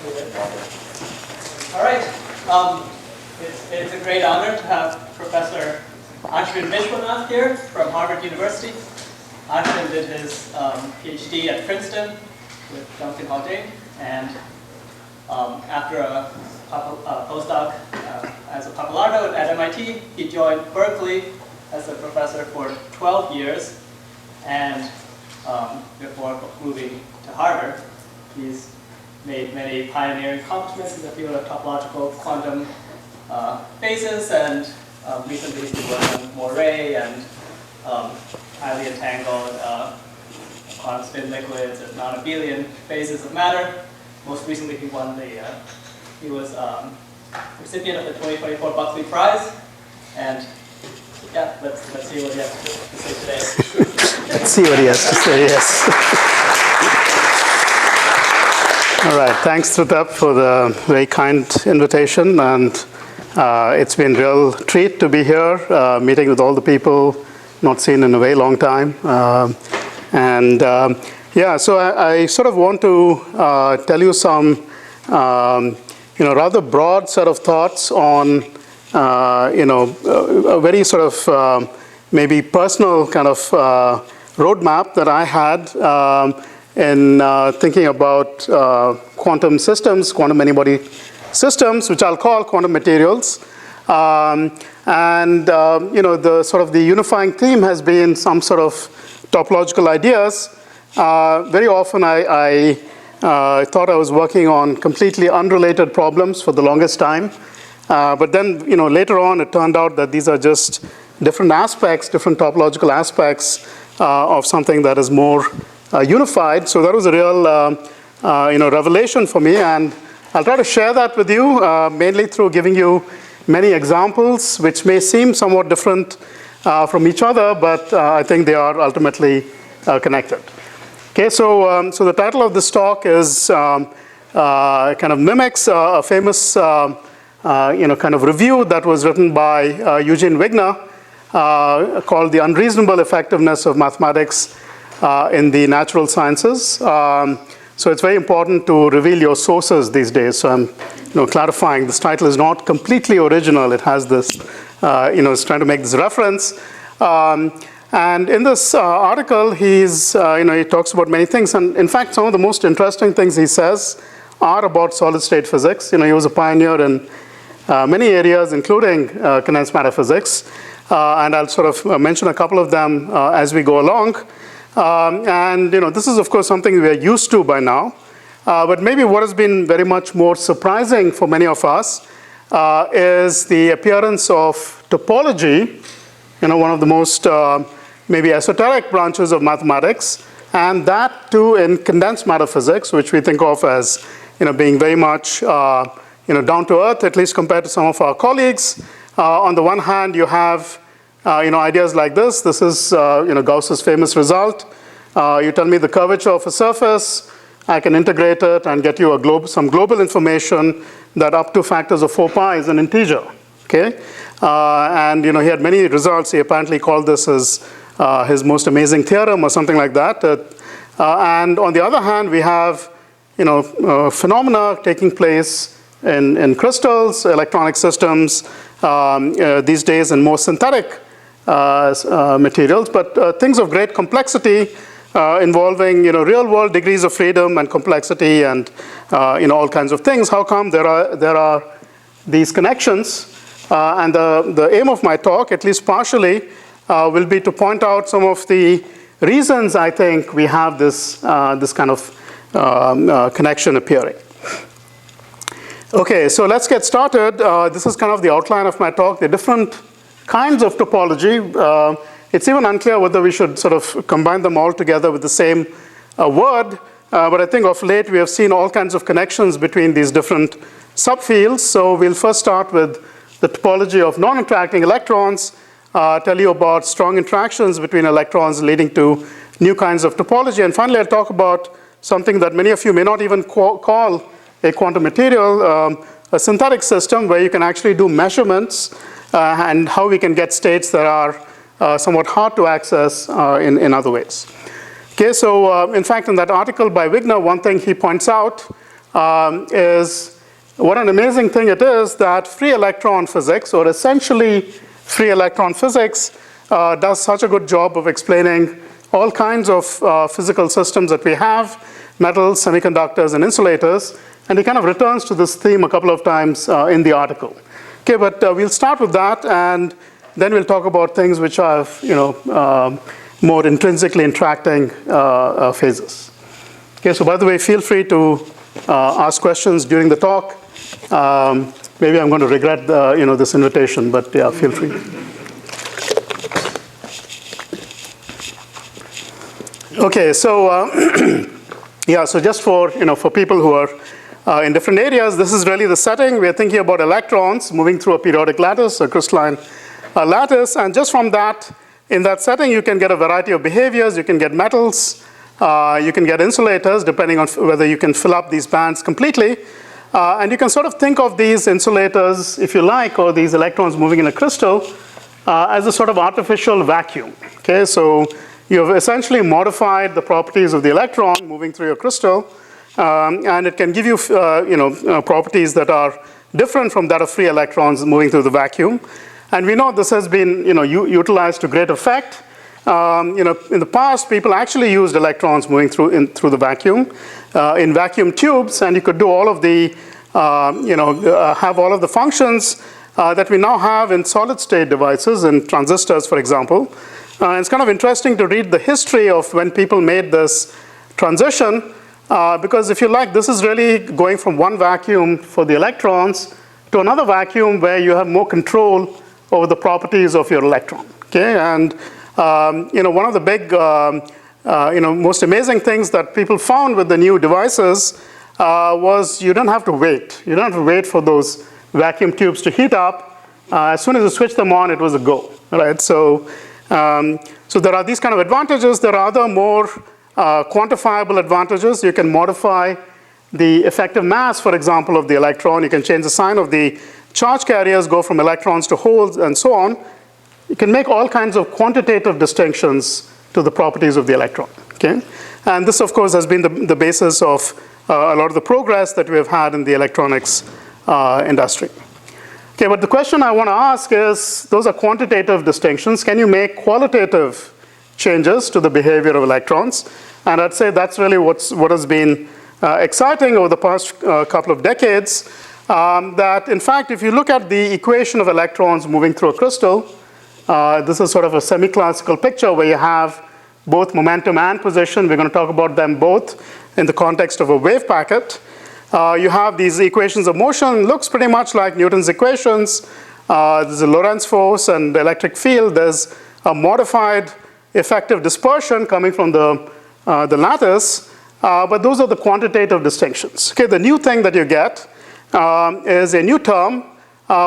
All right. It's a great honor to have Professor Ashvin Vishwanath here from Harvard University. Ashvin did his PhD at Princeton with Duncan Haldane, and after a postdoc as a Pappalardo at MIT, he joined Berkeley as a professor for 12 years, and before moving to Harvard, he's made many pioneering accomplishments in the field of topological quantum phases, and recently he's been working on moire and highly entangled quantum spin liquids and non-Abelian phases of matter. Most recently, he was recipient of the 2024 Buckley Prize, and yeah, let's see what he has to say today. Let's see what he has to say. Yes. All right, thanks Trutap for the very kind invitation, and it's been a real treat to be here, meeting with all the people not seen in a very long time. Yeah, so I sort of want to tell you some rather broad set of thoughts on a very sort of maybe personal kind of roadmap that I had in thinking about quantum systems, quantum many-body systems, which I'll call quantum materials. The sort of the unifying theme has been some sort of topological ideas. Very often I thought I was working on completely unrelated problems for the longest time. But then, later on it turned out that these are just different aspects, different topological aspects of something that is more unified. So that was a real revelation for me, and I'll try to share that with you, mainly through giving you many examples which may seem somewhat different from each other, but I think they are ultimately connected. Okay, so the title of this talk is kind of mimics a famous kind of review that was written by Eugene Wigner called The Unreasonable Effectiveness of Mathematics in the Natural Sciences. So it's very important to reveal your sources these days. So I'm clarifying this title is not completely original. It has this, it's trying to make this reference. And in this article, he talks about many things. And in fact, some of the most interesting things he says are about solid-state physics. He was a pioneer in many areas, including condensed matter physics. And I'll sort of mention a couple of them as we go along. This is, of course, something we are used to by now. But maybe what has been very much more surprising for many of us is the appearance of topology, one of the most maybe esoteric branches of mathematics, and that too in condensed matter physics, which we think of as being very much down to earth, at least compared to some of our colleagues. On the one hand, you have ideas like this. This is Gauss's famous result. You tell me the curvature of a surface, I can integrate it and get you some global information that up to factors of 4 pi is an integer. Okay, he had many results. He apparently called this his most amazing theorem or something like that. And on the other hand, we have phenomena taking place in crystals, electronic systems these days, in more synthetic materials, but things of great complexity involving real-world degrees of freedom and complexity and all kinds of things. How come there are these connections? And the aim of my talk, at least partially, will be to point out some of the reasons I think we have this kind of connection appearing. Okay, so let's get started. This is kind of the outline of my talk. The different kinds of topology. It's even unclear whether we should sort of combine them all together with the same word. But I think of late we have seen all kinds of connections between these different subfields. So we'll first start with the topology of non-interacting electrons, tell you about strong interactions between electrons leading to new kinds of topology. And finally, I'll talk about something that many of you may not even call a quantum material, a synthetic system where you can actually do measurements and how we can get states that are somewhat hard to access in other ways. Okay, so in fact, in that article by Wigner, one thing he points out is what an amazing thing it is that free electron physics, or essentially free electron physics, does such a good job of explaining all kinds of physical systems that we have, metals, semiconductors, and insulators. And he kind of returns to this theme a couple of times in the article. Okay, but we'll start with that, and then we'll talk about things which have, more intrinsically interacting phases. Okay, so by the way, feel free to ask questions during the talk. Maybe I'm going to regret this invitation, but yeah, feel free. Okay, so yeah, so just for people who are in different areas, this is really the setting. We're thinking about electrons moving through a periodic lattice, a crystalline lattice, and just from that, in that setting, you can get a variety of behaviors. You can get metals, you can get insulators, depending on whether you can fill up these bands completely. And you can sort of think of these insulators, if you like, or these electrons moving in a crystal, as a sort of artificial vacuum. Okay, so you've essentially modified the properties of the electron moving through your crystal, and it can give you, properties that are different from that of free electrons moving through the vacuum. And we know this has been, utilized to great effect. In the past, people actually used electrons moving through the vacuum in vacuum tubes, and you could do all of the, have all of the functions that we now have in solid-state devices, in transistors, for example. It's kind of interesting to read the history of when people made this transition, because if you like, this is really going from one vacuum for the electrons to another vacuum where you have more control over the properties of your electron. Okay, and one of the big, most amazing things that people found with the new devices was you don't have to wait. You don't have to wait for those vacuum tubes to heat up. As soon as you switch them on, it was a go. Right? So there are these kind of advantages. There are other more quantifiable advantages. You can modify the effective mass, for example, of the electron. You can change the sign of the charge carriers, go from electrons to holes, and so on. You can make all kinds of quantitative distinctions to the properties of the electron. Okay? And this, of course, has been the basis of a lot of the progress that we have had in the electronics industry. Okay, but the question I want to ask is, those are quantitative distinctions. Can you make qualitative changes to the behavior of electrons? And I'd say that's really what has been exciting over the past couple of decades. That, in fact, if you look at the equation of electrons moving through a crystal, this is sort of a semi-classical picture where you have both momentum and position. We're going to talk about them both in the context of a wave packet. You have these equations of motion. Looks pretty much like Newton's equations. There's a Lorentz force and the electric field. There's a modified effective dispersion coming from the lattice. But those are the quantitative distinctions. Okay, the new thing that you get is a new term,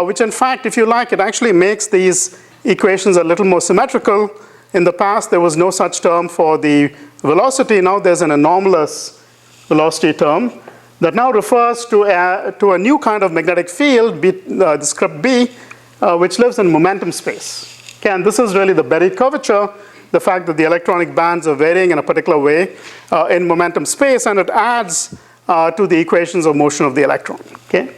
which in fact, if you like, it actually makes these equations a little more symmetrical. In the past, there was no such term for the velocity. Now there's an anomalous velocity term that now refers to a new kind of magnetic field, the script B, which lives in momentum space. Okay, and this is really the buried curvature, the fact that the electronic bands are varying in a particular way in momentum space, and it adds to the equations of motion of the electron. Okay?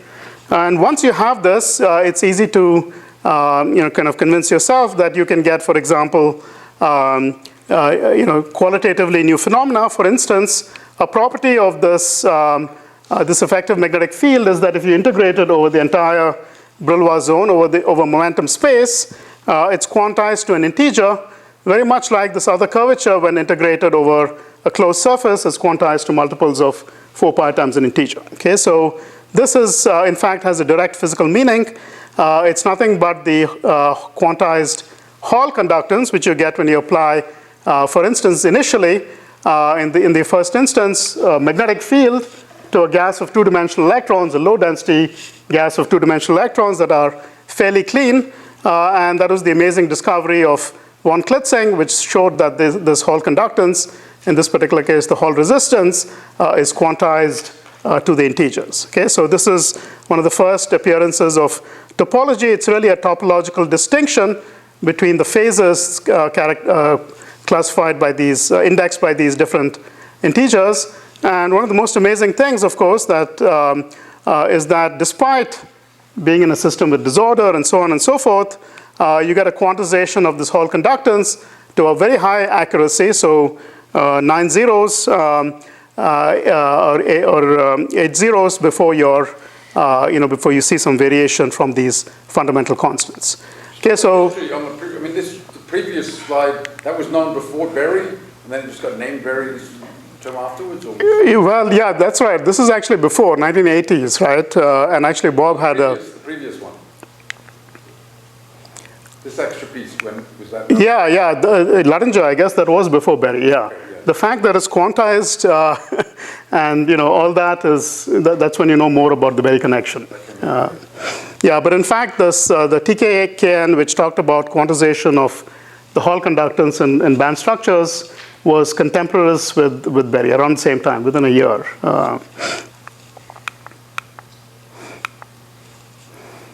And once you have this, it's easy to kind of convince yourself that you can get, for example, qualitatively new phenomena. For instance, a property of this this effective magnetic field is that if you integrate it over the entire Brillouin zone, over momentum space, it's quantized to an integer, very much like this other curvature when integrated over a closed surface is quantized to multiples of 4 pi times an integer. Okay, so this is, in fact, has a direct physical meaning. It's nothing but the quantized Hall conductance, which you get when you apply, for instance, initially, in the first instance, magnetic field to a gas of two-dimensional electrons, a low-density gas of two-dimensional electrons that are fairly clean. And that was the amazing discovery of von Klitzing, which showed that this Hall conductance, in this particular case, the Hall resistance, is quantized to the integers. Okay, so this is one of the first appearances of topology. It's really a topological distinction between the phases classified by these, indexed by these different integers. And one of the most amazing things, of course, that is that despite being in a system with disorder and so on and so forth, you get a quantization of this Hall conductance to a very high accuracy, so 9 zeros or 8 zeros before before you see some variation from these fundamental constants. Okay, so the previous slide, that was known before Berry, and then it just got named Berry's term afterwards? Or? Well, yeah, that's right. This is actually before 1980s, right? And actually, Bob had the previous one. This extra piece, when was that? Yeah, the Luttinger, I guess that was before Berry, yeah. Okay, yeah. The fact that it's quantized and all that that's when you know more about the Berry connection. Yeah, but in fact, the TKKN, which talked about quantization of the Hall conductance in band structures, was contemporaneous with Berry around the same time, within a year.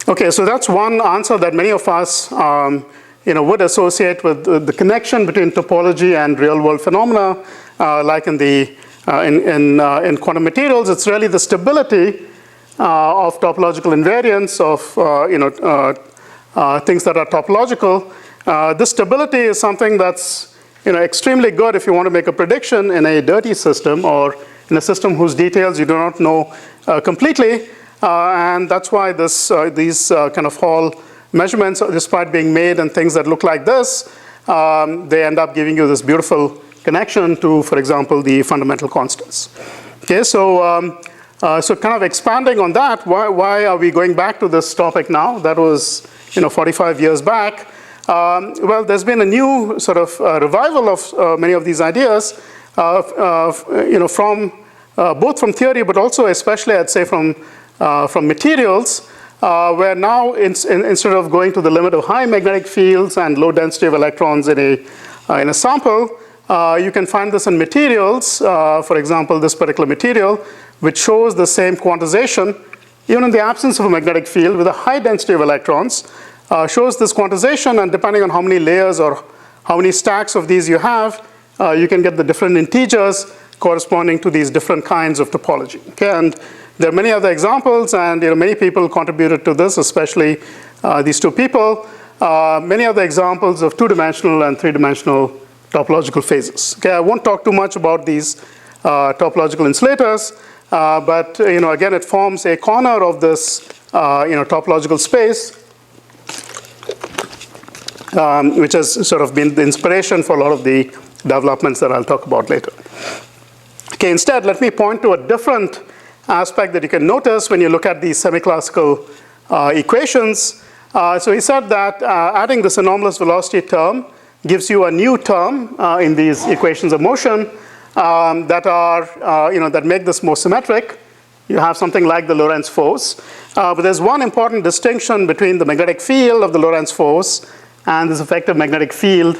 Okay, so that's one answer that many of us would associate with the connection between topology and real-world phenomena, like in quantum materials. It's really the stability of topological invariance of things that are topological. This stability is something that's extremely good if you want to make a prediction in a dirty system or in a system whose details you do not know completely. And that's why these kind of Hall measurements, despite being made and things that look like this, they end up giving you this beautiful connection to, for example, the fundamental constants. Okay, so kind of expanding on that, why are we going back to this topic now? That was 45 years back. Well, there's been a new sort of revival of many of these ideas, from both from theory, but also especially, I'd say, from materials, where now instead of going to the limit of high magnetic fields and low density of electrons in a sample, you can find this in materials. For example, this particular material, which shows the same quantization, even in the absence of a magnetic field with a high density of electrons, shows this quantization, and depending on how many layers or how many stacks of these you have, you can get the different integers corresponding to these different kinds of topology. Okay, and there are many other examples, and many people contributed to this, especially these two people. Many other examples of two-dimensional and three-dimensional topological phases. Okay, I won't talk too much about these topological insulators, but again, it forms a corner of this topological space, which has sort of been the inspiration for a lot of the developments that I'll talk about later. Okay, instead, let me point to a different aspect that you can notice when you look at these semi-classical equations. So he said that adding this anomalous velocity term gives you a new term in these equations of motion that make this more symmetric. You have something like the Lorentz force. But there's one important distinction between the magnetic field of the Lorentz force and this effective magnetic field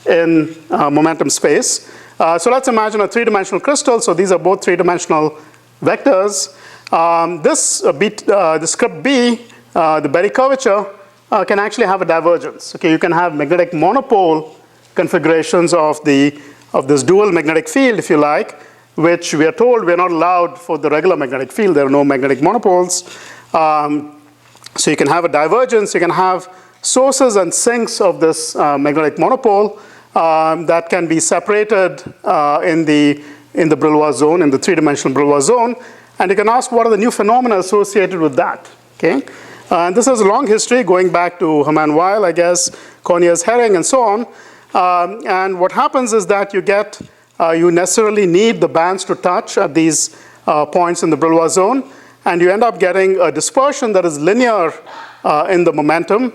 in momentum space. So let's imagine a three-dimensional crystal. So these are both three-dimensional vectors. This script B, the Berry curvature, can actually have a divergence. Okay, you can have magnetic monopole configurations of this dual magnetic field, if you like, which we are told we are not allowed for the regular magnetic field. There are no magnetic monopoles. So you can have a divergence. You can have sources and sinks of this magnetic monopole that can be separated in the Brillouin zone, in the three-dimensional Brillouin zone. And you can ask, what are the new phenomena associated with that? Okay? And this has a long history going back to Hermann Weyl, I guess, Cornelius Herring, and so on. And what happens is that you necessarily need the bands to touch at these points in the Brillouin zone, and you end up getting a dispersion that is linear in the momentum.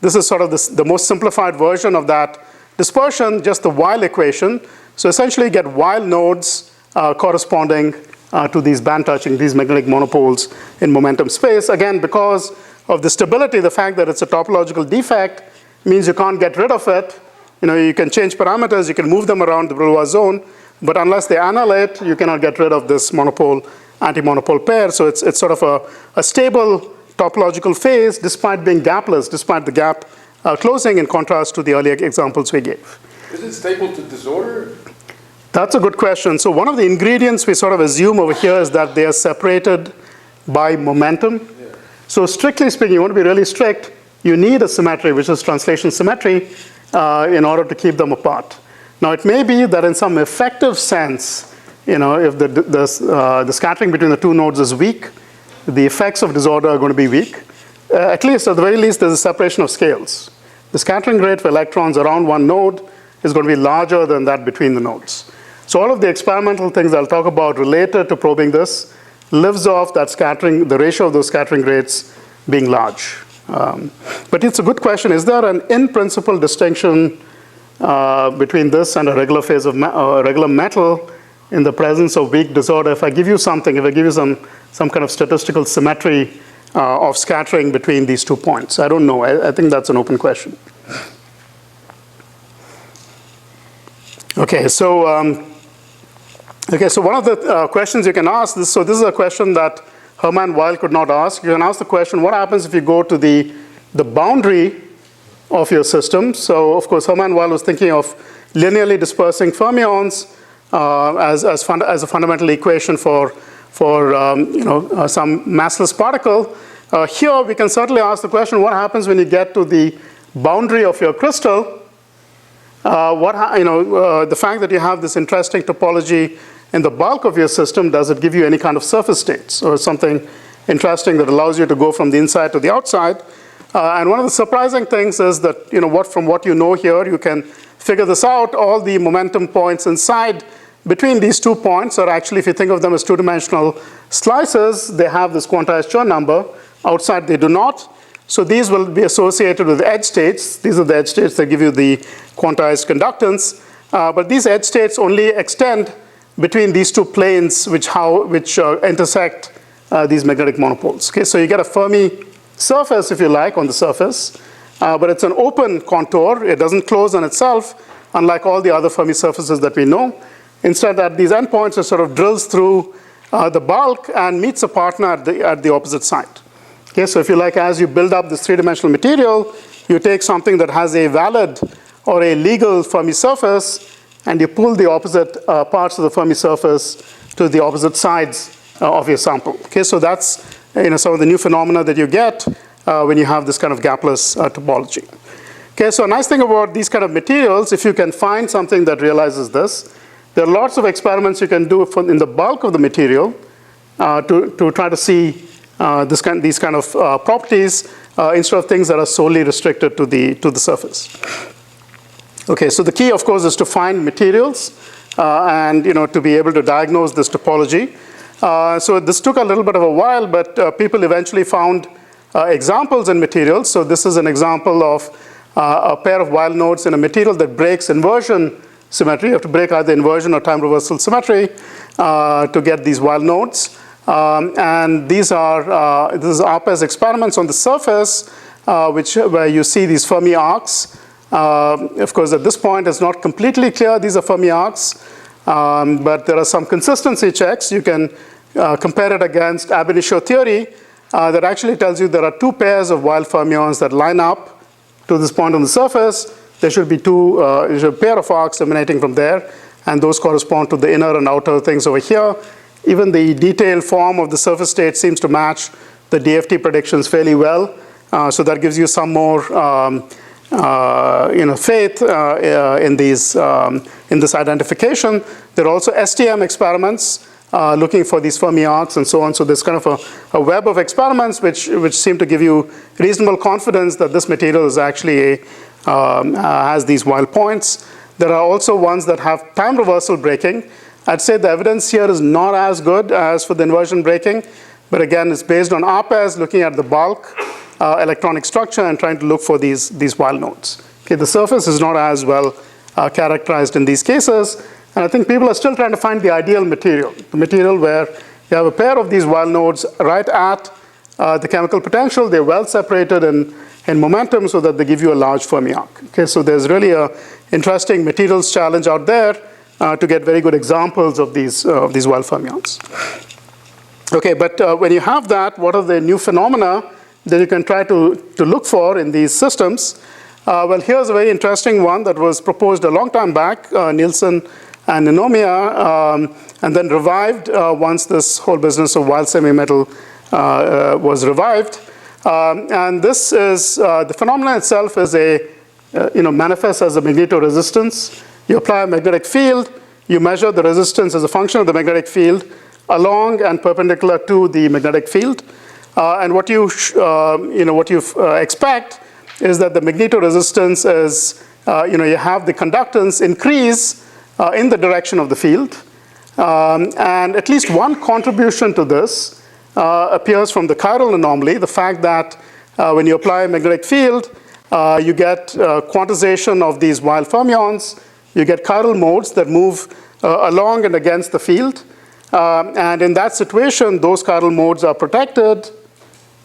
This is sort of the most simplified version of that dispersion, just the Weyl equation. So essentially you get Weyl nodes corresponding to these band touching, these magnetic monopoles in momentum space. Again, because of the stability, the fact that it's a topological defect means you can't get rid of it. You can change parameters, you can move them around the Brillouin zone, but unless they annihilate, you cannot get rid of this monopole, anti-monopole pair. So it's sort of a stable topological phase despite being gapless, despite the gap closing, in contrast to the earlier examples we gave. Is it stable to disorder? That's a good question. So one of the ingredients we sort of assume over here is that they are separated by momentum. Yeah. So strictly speaking, you want to be really strict, you need a symmetry, which is translation symmetry, in order to keep them apart. Now, it may be that in some effective sense, if the scattering between the two nodes is weak, the effects of disorder are going to be weak. At least, at the very least, there's a separation of scales. The scattering rate for electrons around one node is going to be larger than that between the nodes. So all of the experimental things I'll talk about related to probing this lives off that scattering, the ratio of those scattering rates being large. But it's a good question. Is there an in-principle distinction between this and a regular phase of regular metal in the presence of weak disorder? If I give you something, if I give you some kind of statistical symmetry of scattering between these 2 points, I don't know. I think that's an open question. Okay, so one of the questions you can ask, this is a question that Hermann Weyl could not ask. You can ask the question, what happens if you go to the boundary of your system? So, of course, Hermann Weyl was thinking of linearly dispersing fermions as a fundamental equation for some massless particle. Here, we can certainly ask the question, what happens when you get to the boundary of your crystal? The fact that you have this interesting topology in the bulk of your system, does it give you any kind of surface states or something interesting that allows you to go from the inside to the outside? And one of the surprising things is that, from what you know here, you can figure this out. All the momentum points inside between these 2 points are actually, if you think of them as two-dimensional slices, they have this quantized Chern number. Outside, they do not. So these will be associated with edge states. These are the edge states that give you the quantized conductance. But these edge states only extend between these 2 planes which intersect these magnetic monopoles. Okay, so you get a Fermi surface, if you like, on the surface. But it's an open contour. It doesn't close on itself, unlike all the other Fermi surfaces that we know. Instead, at these endpoints, it sort of drills through the bulk and meets a partner at the opposite side. Okay, so if you like, as you build up this three-dimensional material, you take something that has a valid or a legal Fermi surface, and you pull the opposite parts of the Fermi surface to the opposite sides of your sample. Okay, so that's some of the new phenomena that you get when you have this kind of gapless topology. Okay, so a nice thing about these kind of materials, if you can find something that realizes this, there are lots of experiments you can do in the bulk of the material to try to see these kind of properties instead of things that are solely restricted to the surface. Okay, so the key, of course, is to find materials and to be able to diagnose this topology. So this took a little bit of a while, but people eventually found examples in materials. So this is an example of a pair of Weyl nodes in a material that breaks inversion symmetry. You have to break either inversion or time reversal symmetry to get these Weyl nodes. And this is ARPES experiments on the surface, where you see these Fermi arcs. Of course, at this point, it's not completely clear these are Fermi arcs, but there are some consistency checks. You can compare it against ab initio theory that actually tells you there are 2 pairs of Weyl fermions that line up to this point on the surface. There should be a pair of arcs emanating from there, and those correspond to the inner and outer things over here. Even the detailed form of the surface state seems to match the DFT predictions fairly well. So that gives you some more faith in this identification. There are also STM experiments looking for these Fermi arcs and so on. So there's kind of a web of experiments which seem to give you reasonable confidence that this material is actually has these Weyl points. There are also ones that have time reversal breaking. I'd say the evidence here is not as good as for the inversion breaking, but again, it's based on ARPES, looking at the bulk electronic structure and trying to look for these Weyl nodes. Okay, the surface is not as well characterized in these cases, and I think people are still trying to find the ideal material, the material where you have a pair of these Weyl nodes right at the chemical potential. They're well separated in momentum so that they give you a large Fermi arc. Okay, so there's really an interesting materials challenge out there to get very good examples of these Weyl fermions. Okay, but when you have that, what are the new phenomena that you can try to look for in these systems? Well, here's a very interesting one that was proposed a long time back. Nielsen and anomia, and then revived once this whole business of Weyl semi-metal was revived. And this is, the phenomenon itself is manifests as a magnetoresistance. You apply a magnetic field, you measure the resistance as a function of the magnetic field along and perpendicular to the magnetic field. And what you expect is that the magnetoresistance is, you have the conductance increase in the direction of the field. And at least one contribution to this appears from the chiral anomaly, the fact that when you apply a magnetic field, you get quantization of these Weyl fermions, you get chiral modes that move along and against the field. And in that situation, those chiral modes are protected.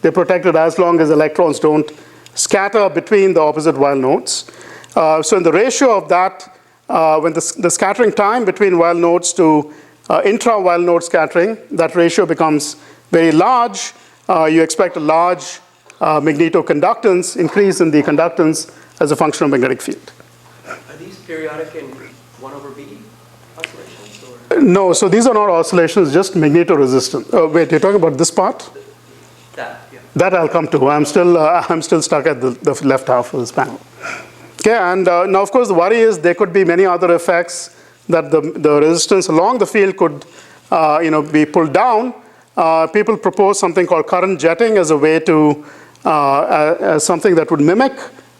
They're protected as long as electrons don't scatter between the opposite Weyl nodes. So in the ratio of that, when the scattering time between Weyl nodes to intra-Weyl node scattering, that ratio becomes very large. You expect a large magnetoconductance, increase in the conductance as a function of magnetic field. Are these periodic in 1/b oscillations? Or? No, so these are not oscillations, just magnetoresistance. Wait, you're talking about this part? That, yeah. That I'll come to. I'm still stuck at the left half of this panel. Okay, and now of course the worry is there could be many other effects that the resistance along the field could be pulled down. People propose something called current jetting as a way to, as something that would mimic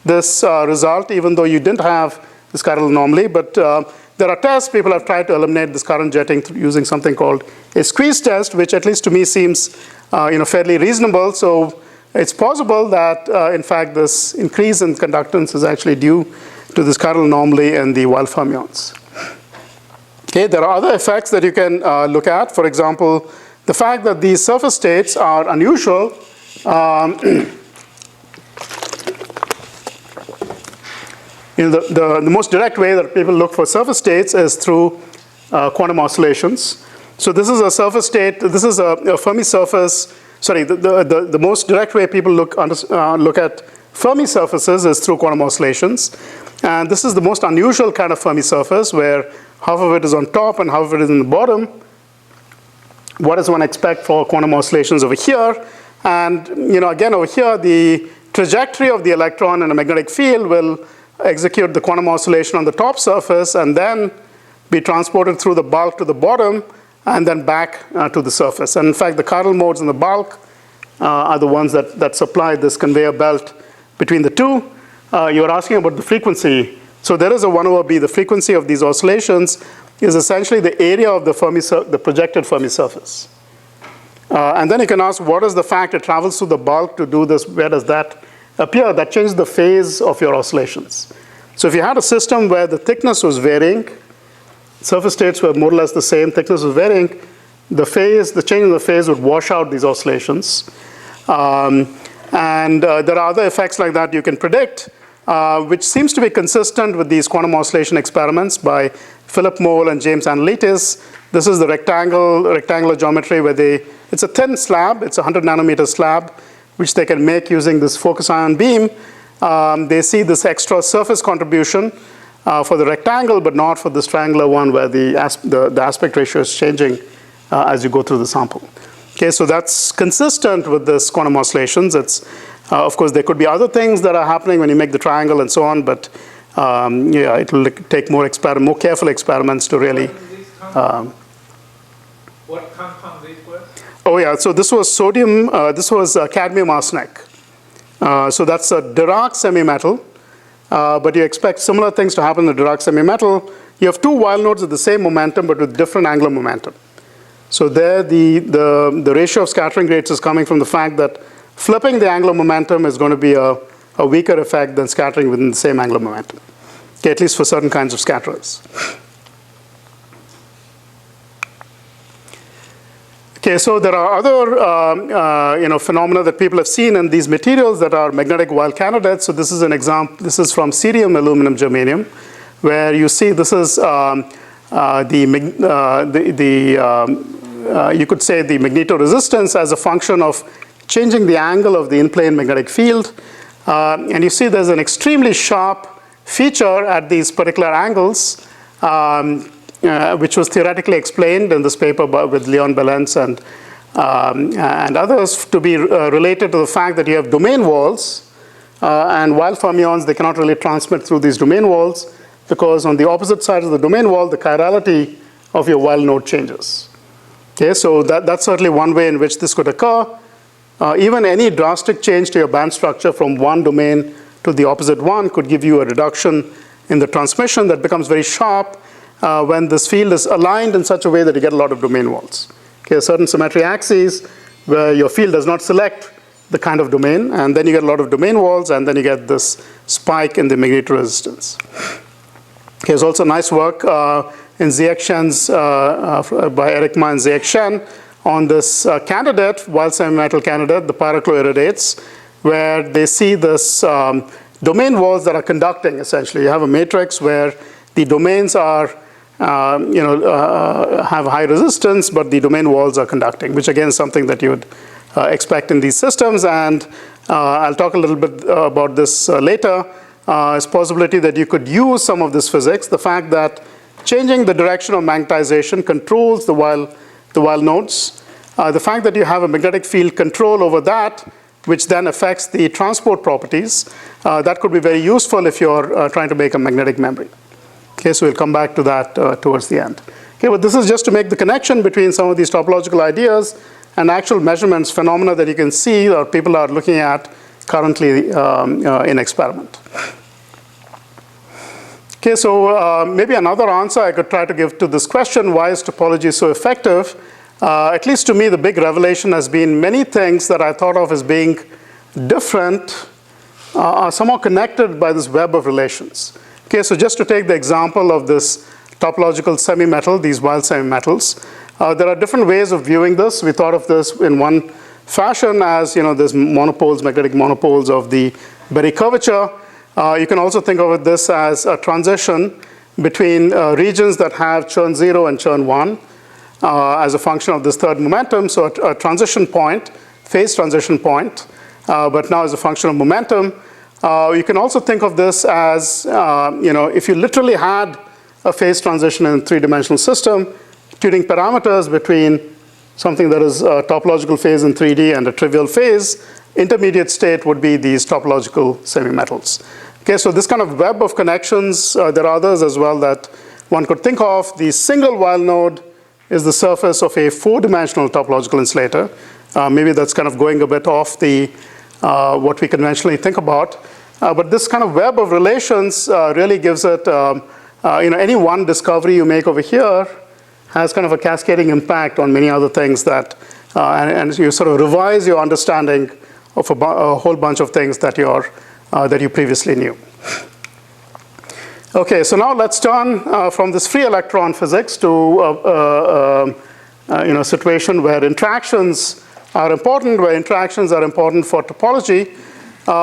this result, even though you didn't have this chiral anomaly. But there are tests, people have tried to eliminate this current jetting using something called a squeeze test, which at least to me seems fairly reasonable. So it's possible that, in fact, this increase in conductance is actually due to this chiral anomaly and the Weyl fermions. Okay, there are other effects that you can look at. For example, the fact that these surface states are unusual. The most direct way that people look for surface states is through quantum oscillations. So this is a surface state. This is a Fermi surface. Sorry, the most direct way people look at Fermi surfaces is through quantum oscillations. And this is the most unusual kind of Fermi surface where half of it is on top and half of it is in the bottom. What does one expect for quantum oscillations over here? And again, over here, the trajectory of the electron in a magnetic field will execute the quantum oscillation on the top surface and then be transported through the bulk to the bottom and then back to the surface. And in fact, the chiral modes in the bulk are the ones that supply this conveyor belt between the two. You're asking about the frequency. So there is a 1/b. The frequency of these oscillations is essentially the area of the projected Fermi surface. And then you can ask, what is the fact it travels through the bulk to do this? Where does that appear? That changes the phase of your oscillations. So if you had a system where the thickness was varying, surface states were more or less the same, thickness was varying, the change in the phase would wash out these oscillations. And there are other effects like that you can predict, which seems to be consistent with these quantum oscillation experiments by Philip Moll and James Analytis. This is the rectangular geometry where it's a thin slab, it's a 100 nanometer slab, which they can make using this focus ion beam. They see this extra surface contribution for the rectangle, but not for this triangular one where the aspect ratio is changing as you go through the sample. Okay, so that's consistent with this quantum oscillations. It's, of course, there could be other things that are happening when you make the triangle and so on, but it will take more careful experiments to really. What compound these were? Oh yeah, so this was sodium. This was cadmium arsenic. So that's a Dirac semi-metal. But you expect similar things to happen in the Dirac semi-metal. You have two Weyl nodes with the same momentum, but with different angular momentum. So there, the ratio of scattering rates is coming from the fact that flipping the angular momentum is going to be a weaker effect than scattering within the same angular momentum. Okay, at least for certain kinds of scatterers. Okay, so there are other phenomena that people have seen in these materials that are magnetic Weyl candidates. So this is an example. This is from cerium, aluminum, germanium, where you see this is you could say the magnetoresistance as a function of changing the angle of the in-plane magnetic field. And you see there's an extremely sharp feature at these particular angles. which was theoretically explained in this paper with Leon Belens and others, to be related to the fact that you have domain walls, and while fermions, they cannot really transmit through these domain walls, because on the opposite side of the domain wall, the chirality of your Weyl node changes. Okay, so that's certainly one way in which this could occur. Even any drastic change to your band structure from one domain to the opposite one could give you a reduction in the transmission that becomes very sharp when this field is aligned in such a way that you get a lot of domain walls. Okay, a certain symmetry axes where your field does not select the kind of domain, and then you get a lot of domain walls, and then you get this spike in the magnetoresistance. Okay, there's also nice work in Ziek Shen's, by Eric Ma and Ziek Shen on this candidate, Weyl semimetal candidate, the pyrochloroiridates, where they see this domain walls that are conducting, essentially. You have a matrix where the domains are, have high resistance, but the domain walls are conducting, which again is something that you would expect in these systems. And I'll talk a little bit about this later. It's a possibility that you could use some of this physics, the fact that changing the direction of magnetization controls the Weyl nodes, the fact that you have a magnetic field control over that, which then affects the transport properties, that could be very useful if you're trying to make a magnetic memory. Okay, so we'll come back to that towards the end. Okay, but this is just to make the connection between some of these topological ideas and actual measurements, phenomena that you can see or people are looking at currently in experiment. Okay, so maybe another answer I could try to give to this question, why is topology so effective? At least to me, the big revelation has been many things that I thought of as being different are somehow connected by this web of relations. Okay, so just to take the example of this topological semimetal, these Weyl semimetals, there are different ways of viewing this. We thought of this in one fashion as, there's monopoles, magnetic monopoles of the Berry curvature. You can also think of this as a transition between regions that have churn 0 and churn 1 as a function of this third momentum. So a transition point, phase transition point, but now as a function of momentum. You can also think of this as, if you literally had a phase transition in a three-dimensional system, tuning parameters between something that is a topological phase in 3D and a trivial phase, intermediate state would be these topological semimetals. Okay, so this kind of web of connections, there are others as well that one could think of. The single Weyl node is the surface of a four-dimensional topological insulator. Maybe that's kind of going a bit off the what we conventionally think about. But this kind of web of relations really gives it, any one discovery you make over here has kind of a cascading impact on many other things that, and you sort of revise your understanding of a whole bunch of things that you previously knew. Okay, so now let's turn from this free electron physics to a situation where interactions are important, for topology.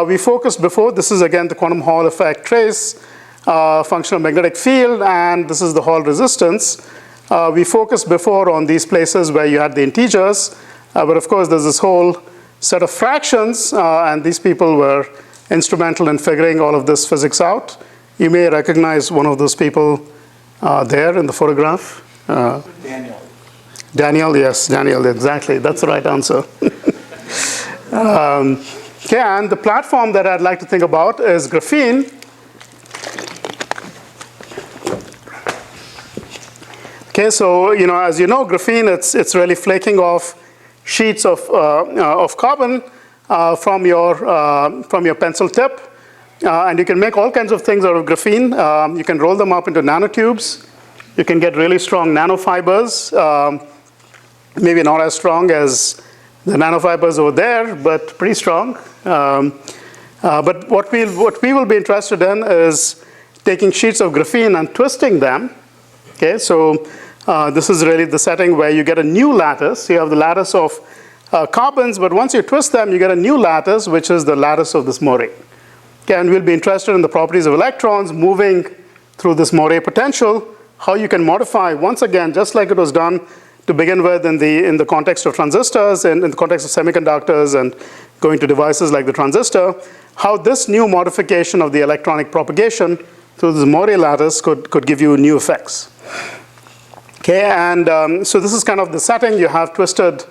We focused before, this is again the quantum Hall effect trace, function of magnetic field, and this is the Hall resistance. We focused before on these places where you had the integers, but of course there's this whole set of fractions, and these people were instrumental in figuring all of this physics out. You may recognize one of those people there in the photograph. Daniel. Daniel, yes, Daniel, exactly. That's the right answer. Okay, and the platform that I'd like to think about is graphene. Okay, so as you know, graphene, it's really flaking off sheets of carbon from your pencil tip, and you can make all kinds of things out of graphene. You can roll them up into nanotubes. You can get really strong nanofibers, maybe not as strong as the nanofibers over there, but pretty strong. But what we will be interested in is taking sheets of graphene and twisting them. Okay, so this is really the setting where you get a new lattice. You have the lattice of carbons, but once you twist them, you get a new lattice, which is the lattice of this moire. Okay, and we'll be interested in the properties of electrons moving through this moire potential, how you can modify, once again, just like it was done to begin with in the context of transistors and in the context of semiconductors and going to devices like the transistor, how this new modification of the electronic propagation through this moire lattice could give you new effects. Okay, and so this is kind of the setting. You have twisted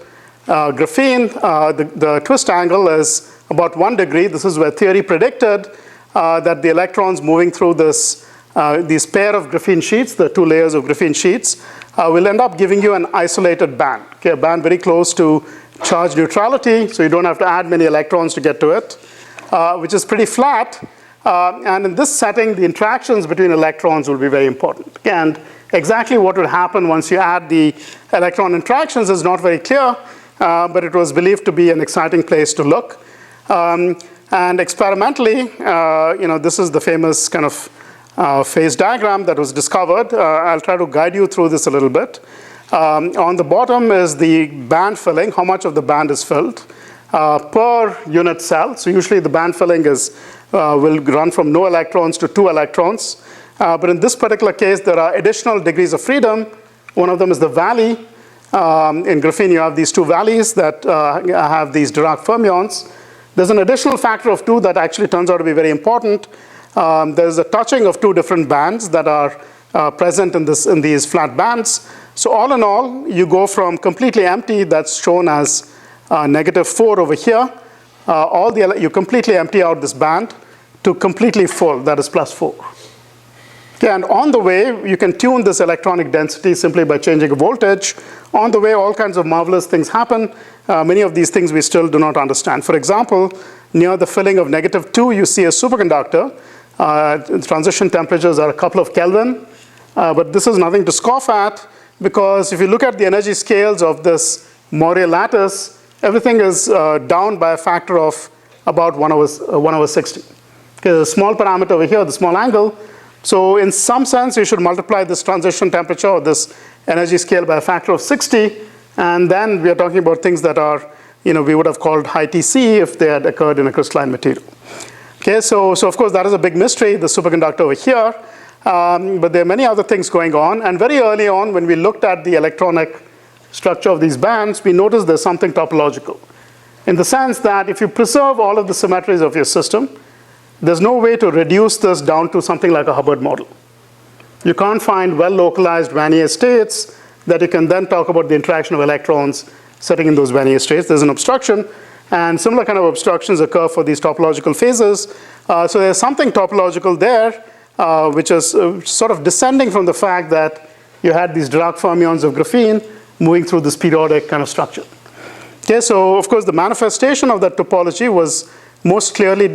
graphene. The twist angle is about 1 degree. This is where theory predicted that the electrons moving through these pair of graphene sheets, the 2 layers of graphene sheets, will end up giving you an isolated band. Okay, a band very close to charge neutrality, so you don't have to add many electrons to get to it, which is pretty flat. And in this setting, the interactions between electrons will be very important. And exactly what will happen once you add the electron interactions is not very clear, but it was believed to be an exciting place to look. And experimentally, this is the famous kind of phase diagram that was discovered. I'll try to guide you through this a little bit. On the bottom is the band filling, how much of the band is filled per unit cell. So usually the band filling will run from no electrons to 2 electrons. But in this particular case, there are additional degrees of freedom. One of them is the valley. In graphene, you have these 2 valleys that have these Dirac fermions. There's an additional factor of 2 that actually turns out to be very important. There's a touching of 2 different bands that are present in these flat bands. So all in all, you go from completely empty, that's shown as -4 over here. You completely empty out this band to completely full, that is +4. Okay, and on the way, you can tune this electronic density simply by changing a voltage. On the way, all kinds of marvelous things happen. Many of these things we still do not understand. For example, near the filling of -2, you see a superconductor. Transition temperatures are a couple of Kelvin, but this is nothing to scoff at, because if you look at the energy scales of this moire lattice, everything is down by a factor of about 1/60. Okay, the small parameter over here, the small angle. So in some sense, you should multiply this transition temperature or this energy scale by a factor of 60, and then we are talking about things that are, we would have called high TC if they had occurred in a crystalline material. Okay, so of course that is a big mystery, the superconductor over here, but there are many other things going on. And very early on, when we looked at the electronic structure of these bands, we noticed there's something topological, in the sense that if you preserve all of the symmetries of your system, there's no way to reduce this down to something like a Hubbard model. You can't find well-localized Vanier states that you can then talk about the interaction of electrons sitting in those Vanier states. There's an obstruction, and similar kind of obstructions occur for these topological phases. So there's something topological there, which is sort of descending from the fact that you had these Dirac fermions of graphene moving through this periodic kind of structure. Okay, so of course the manifestation of that topology was most clearly,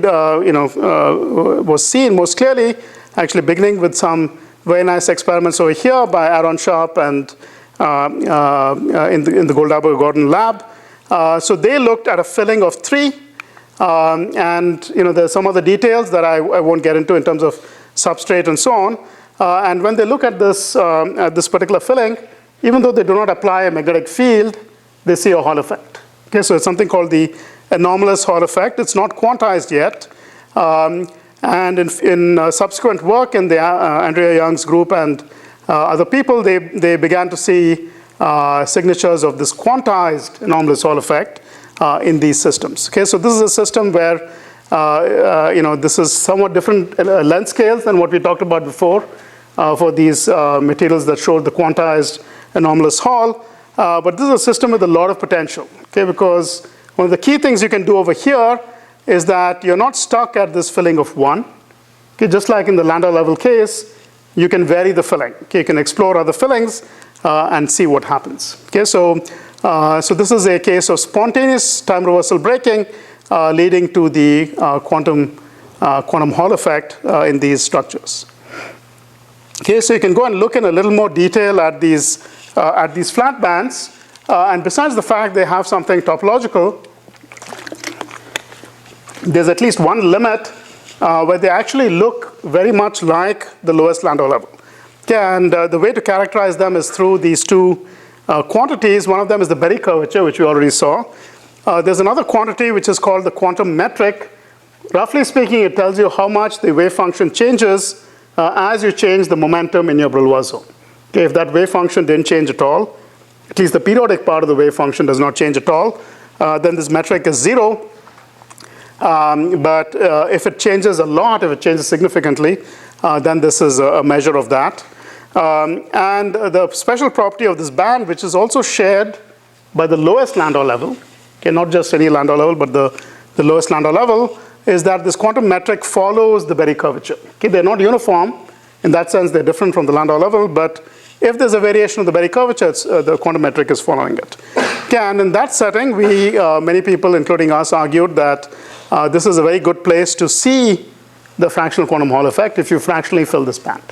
was seen most clearly, actually beginning with some very nice experiments over here by Aaron Sharp and in the Goldhaber-Gordon lab. So they looked at a filling of 3, and there's some other details that I won't get into in terms of substrate and so on. And when they look at this particular filling, even though they do not apply a magnetic field, they see a Hall effect. Okay, so it's something called the anomalous Hall effect. It's not quantized yet. And in subsequent work in the Andrea Young's group and other people, they began to see signatures of this quantized anomalous Hall effect in these systems. Okay, so this is a system where this is somewhat different length scales than what we talked about before for these materials that showed the quantized anomalous Hall. But this is a system with a lot of potential, okay, because one of the key things you can do over here is that you're not stuck at this filling of 1. Okay, just like in the Landau level case, you can vary the filling. Okay, you can explore other fillings and see what happens. Okay, so this is a case of spontaneous time reversal breaking leading to the quantum Hall effect in these structures. Okay, so you can go and look in a little more detail at these flat bands. And besides the fact they have something topological, there's at least one limit where they actually look very much like the lowest Landau level. Okay, and the way to characterize them is through these 2 quantities. One of them is the Berry curvature, which we already saw. There's another quantity which is called the quantum metric. Roughly speaking, it tells you how much the wave function changes as you change the momentum in your Brillouin zone. Okay, if that wave function didn't change at all, at least the periodic part of the wave function does not change at all, then this metric is 0. But if it changes a lot, if it changes significantly, then this is a measure of that. And the special property of this band, which is also shared by the lowest Landau level, okay, not just any Landau level, but the lowest Landau level, is that this quantum metric follows the Berry curvature. Okay, they're not uniform. In that sense, they're different from the Landau level, but if there's a variation of the Berry curvature, the quantum metric is following it. Okay, and in that setting, many people, including us, argued that this is a very good place to see the fractional quantum Hall effect if you fractionally fill this band.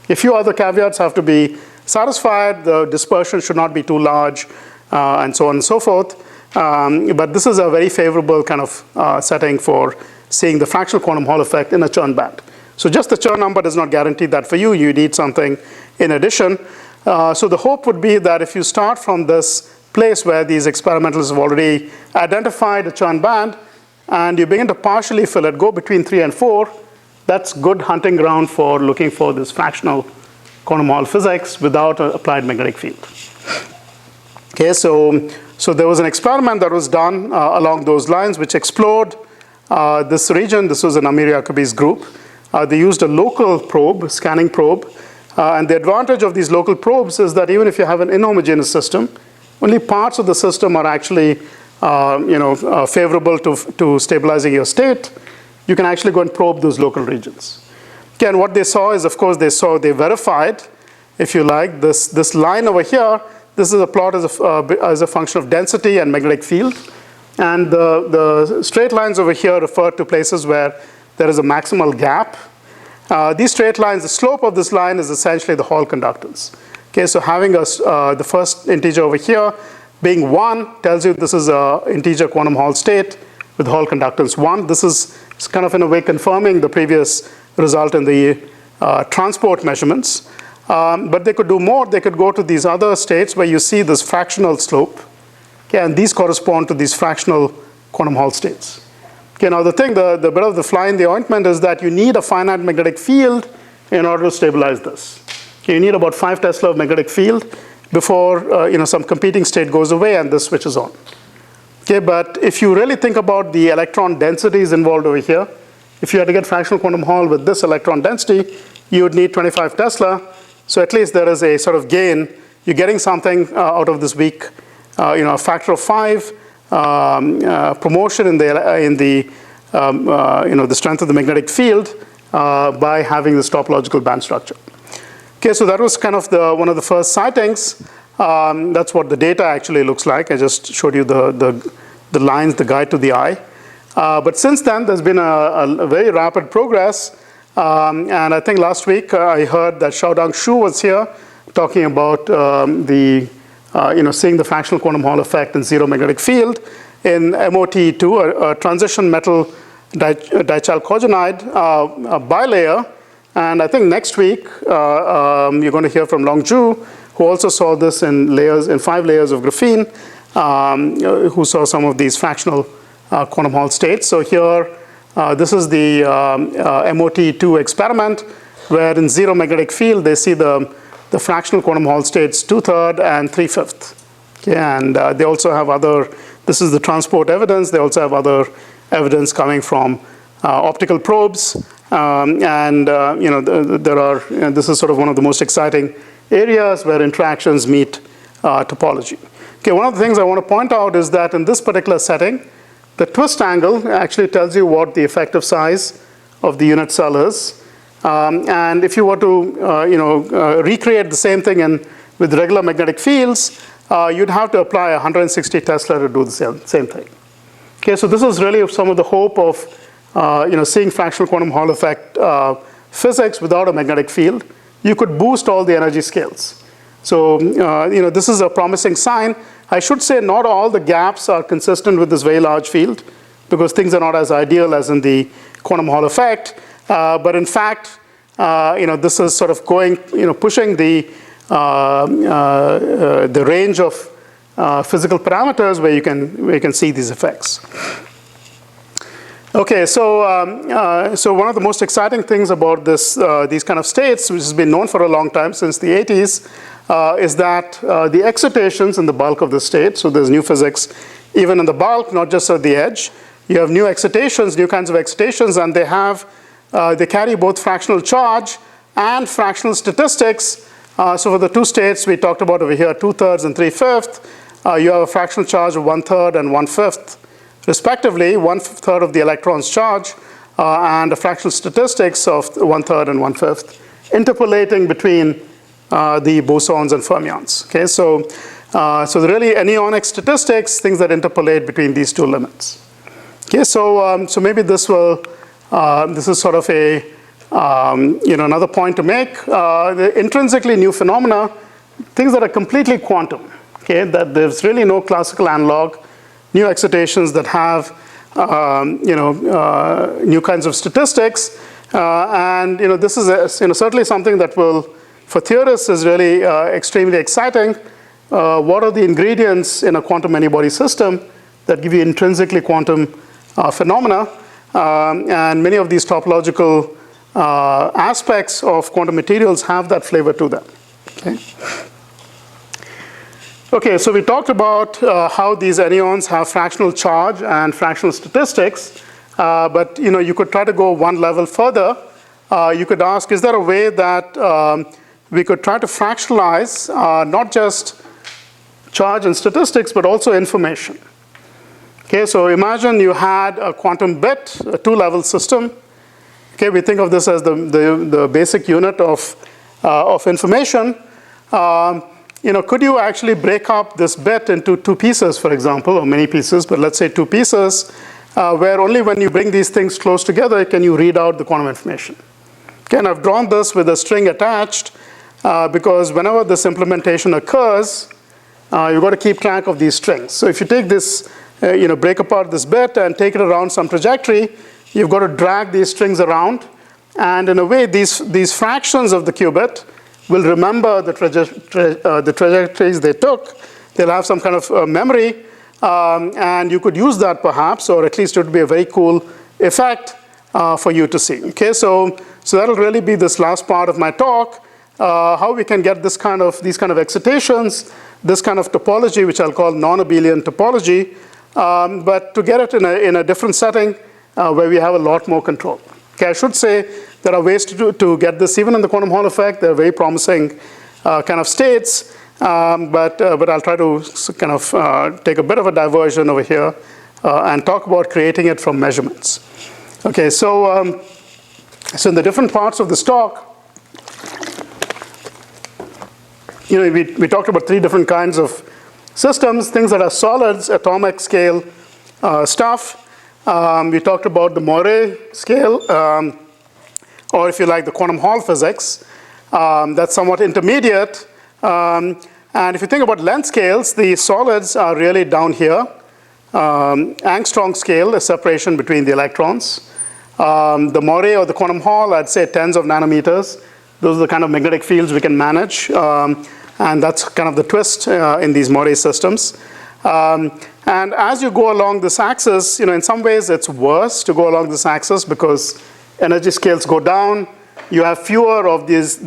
A few other caveats have to be satisfied. The dispersion should not be too large, and so on and so forth. But this is a very favorable kind of setting for seeing the fractional quantum Hall effect in a Chern band. So just the Chern number does not guarantee that for you. You need something in addition. So the hope would be that if you start from this place where these experimentalists have already identified a Chern band, and you begin to partially fill it, go between 3 and 4, that's good hunting ground for looking for this fractional quantum Hall physics without an applied magnetic field. Okay, so there was an experiment that was done along those lines which explored this region. This was an Amir Yacobi's group. They used a local probe, scanning probe, and the advantage of these local probes is that even if you have an inhomogeneous system, only parts of the system are actually favorable to stabilizing your state. You can actually go and probe those local regions. Okay, and what they saw is, of course, they verified, if you like, this line over here. This is a plot as a function of density and magnetic field. And the straight lines over here refer to places where there is a maximal gap. These straight lines, the slope of this line is essentially the Hall conductance. Okay, so having the first integer over here being 1 tells you this is an integer quantum Hall state with Hall conductance 1. This is kind of in a way confirming the previous result in the transport measurements. But they could do more. They could go to these other states where you see this fractional slope. Okay, and these correspond to these fractional quantum Hall states. Okay, now the bit of the fly in the ointment is that you need a finite magnetic field in order to stabilize this. Okay, you need about 5 Tesla of magnetic field before some competing state goes away and this switches on. Okay, but if you really think about the electron densities involved over here, if you had to get fractional quantum Hall with this electron density, you would need 25 Tesla. So at least there is a sort of gain. You're getting something out of this weak, a factor of 5 promotion in the strength of the magnetic field by having this topological band structure. Okay, so that was kind of one of the first sightings. That's what the data actually looks like. I just showed you the lines, the guide to the eye. But since then, there's been a very rapid progress. And I think last week I heard that Xiaodong Xu was here talking about seeing the fractional quantum Hall effect in zero magnetic field in MOT2, a transition metal dichalcogenide bilayer. And I think next week you're going to hear from Long Zhu, who also saw this in 5 layers of graphene, who saw some of these fractional quantum Hall states. So here, this is the MOT2 experiment, where in zero magnetic field, they see the fractional quantum Hall states 2/3 and 3/5. Okay, and they also have other, this is the transport evidence. They also have other evidence coming from optical probes. This is sort of one of the most exciting areas where interactions meet topology. Okay, one of the things I want to point out is that in this particular setting, the twist angle actually tells you what the effective size of the unit cell is. And if you were to recreate the same thing with regular magnetic fields, you'd have to apply 160 Tesla to do the same thing. Okay, so this is really some of the hope of seeing fractional quantum Hall effect physics without a magnetic field. You could boost all the energy scales. So this is a promising sign. I should say not all the gaps are consistent with this very large field, because things are not as ideal as in the quantum Hall effect. But in fact, this is sort of going, pushing the range of physical parameters where you can see these effects. Okay, so one of the most exciting things about these kind of states, which has been known for a long time, since the 80s, is that the excitations in the bulk of the state, so there's new physics even in the bulk, not just at the edge. You have new excitations, new kinds of excitations, and they carry both fractional charge and fractional statistics So for the two states we talked about over here, 2/3 and 3/5, you have a fractional charge of 1/3 and 1/5, respectively, 1/3 of the electron's charge, and a fractional statistics of 1/3 and 1/5, interpolating between the bosons and fermions. Okay, so the really anyonic statistics, things that interpolate between these two limits. Okay, so maybe this is sort of a another point to make. The intrinsically new phenomena, things that are completely quantum. Okay, that there's really no classical analog, new excitations that have new kinds of statistics, and this is certainly something that will, for theorists, is really extremely exciting. What are the ingredients in a quantum many-body system that give you intrinsically quantum phenomena? And many of these topological aspects of quantum materials have that flavor to them. Okay, so we talked about how these anyons have fractional charge and fractional statistics, but you could try to go one level further. You could ask, is there a way that we could try to fractionalize not just charge and statistics, but also information? Okay, so imagine you had a quantum bit, a two-level system. Okay, we think of this as the basic unit of information. Could you actually break up this bit into two pieces, for example, or many pieces, but let's say two pieces, where only when you bring these things close together can you read out the quantum information. Okay, and I've drawn this with a string attached because whenever this implementation occurs, you've got to keep track of these strings. So if you take this, break apart this bit and take it around some trajectory, you've got to drag these strings around, and in a way, these fractions of the qubit will remember the trajectories they took. They'll have some kind of memory, and you could use that perhaps, or at least it would be a very cool effect for you to see. Okay, so that'll really be this last part of my talk, how we can get these kind of excitations, this kind of topology, which I'll call non-Abelian topology, but to get it in a different setting where we have a lot more control. Okay, I should say there are ways to get this even in the quantum Hall effect. They're very promising kind of states, but I'll try to kind of take a bit of a diversion over here and talk about creating it from measurements. Okay, so in the different parts of this talk, we talked about three different kinds of systems, things that are solids, atomic scale stuff. We talked about the Moire scale, or if you like, the quantum Hall physics. That's somewhat intermediate. And if you think about length scales, the solids are really down here. Angstrom scale, the separation between the electrons. The Moire or the quantum Hall, I'd say tens of nanometers. Those are the kind of magnetic fields we can manage. And that's kind of the twist in these Moire systems. And as you go along this axis, in some ways it's worse to go along this axis because energy scales go down. You have fewer of these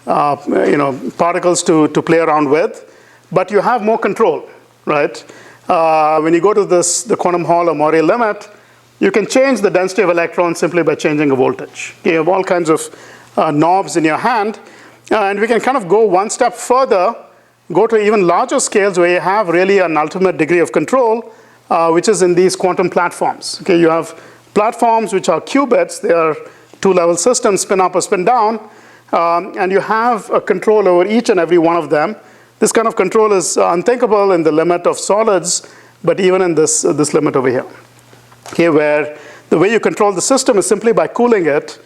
particles to play around with, but you have more control, right? When you go to the quantum Hall or Moire limit, you can change the density of electrons simply by changing a voltage. You have all kinds of knobs in your hand, and we can kind of go one step further, go to even larger scales where you have really an ultimate degree of control, which is in these quantum platforms. Okay, you have platforms which are qubits. They are two-level systems, spin up or spin down, and you have a control over each and every one of them. This kind of control is unthinkable in the limit of solids, but even in this limit over here. Okay, where the way you control the system is simply by cooling it.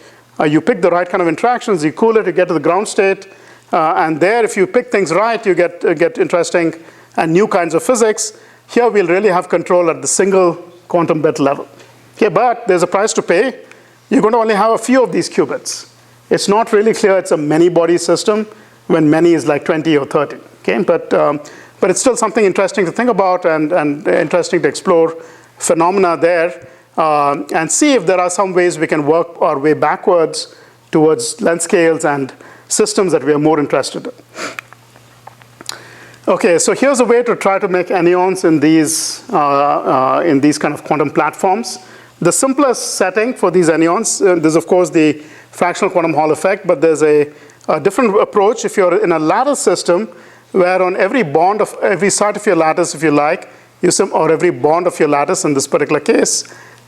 You pick the right kind of interactions, you cool it, you get to the ground state, and there, if you pick things right, you get interesting and new kinds of physics. Here, we'll really have control at the single quantum bit level. Okay, but there's a price to pay. You're going to only have a few of these qubits. It's not really clear it's a many-body system when many is like 20 or 30. Okay, but it's still something interesting to think about and interesting to explore phenomena there and see if there are some ways we can work our way backwards towards length scales and systems that we are more interested in. Okay, so here's a way to try to make anyons in these kind of quantum platforms. The simplest setting for these anyons, there's of course the fractional quantum Hall effect, but there's a a different approach if you're in a lattice system where on every bond of every side of your lattice, if you like, or every bond of your lattice in this particular case,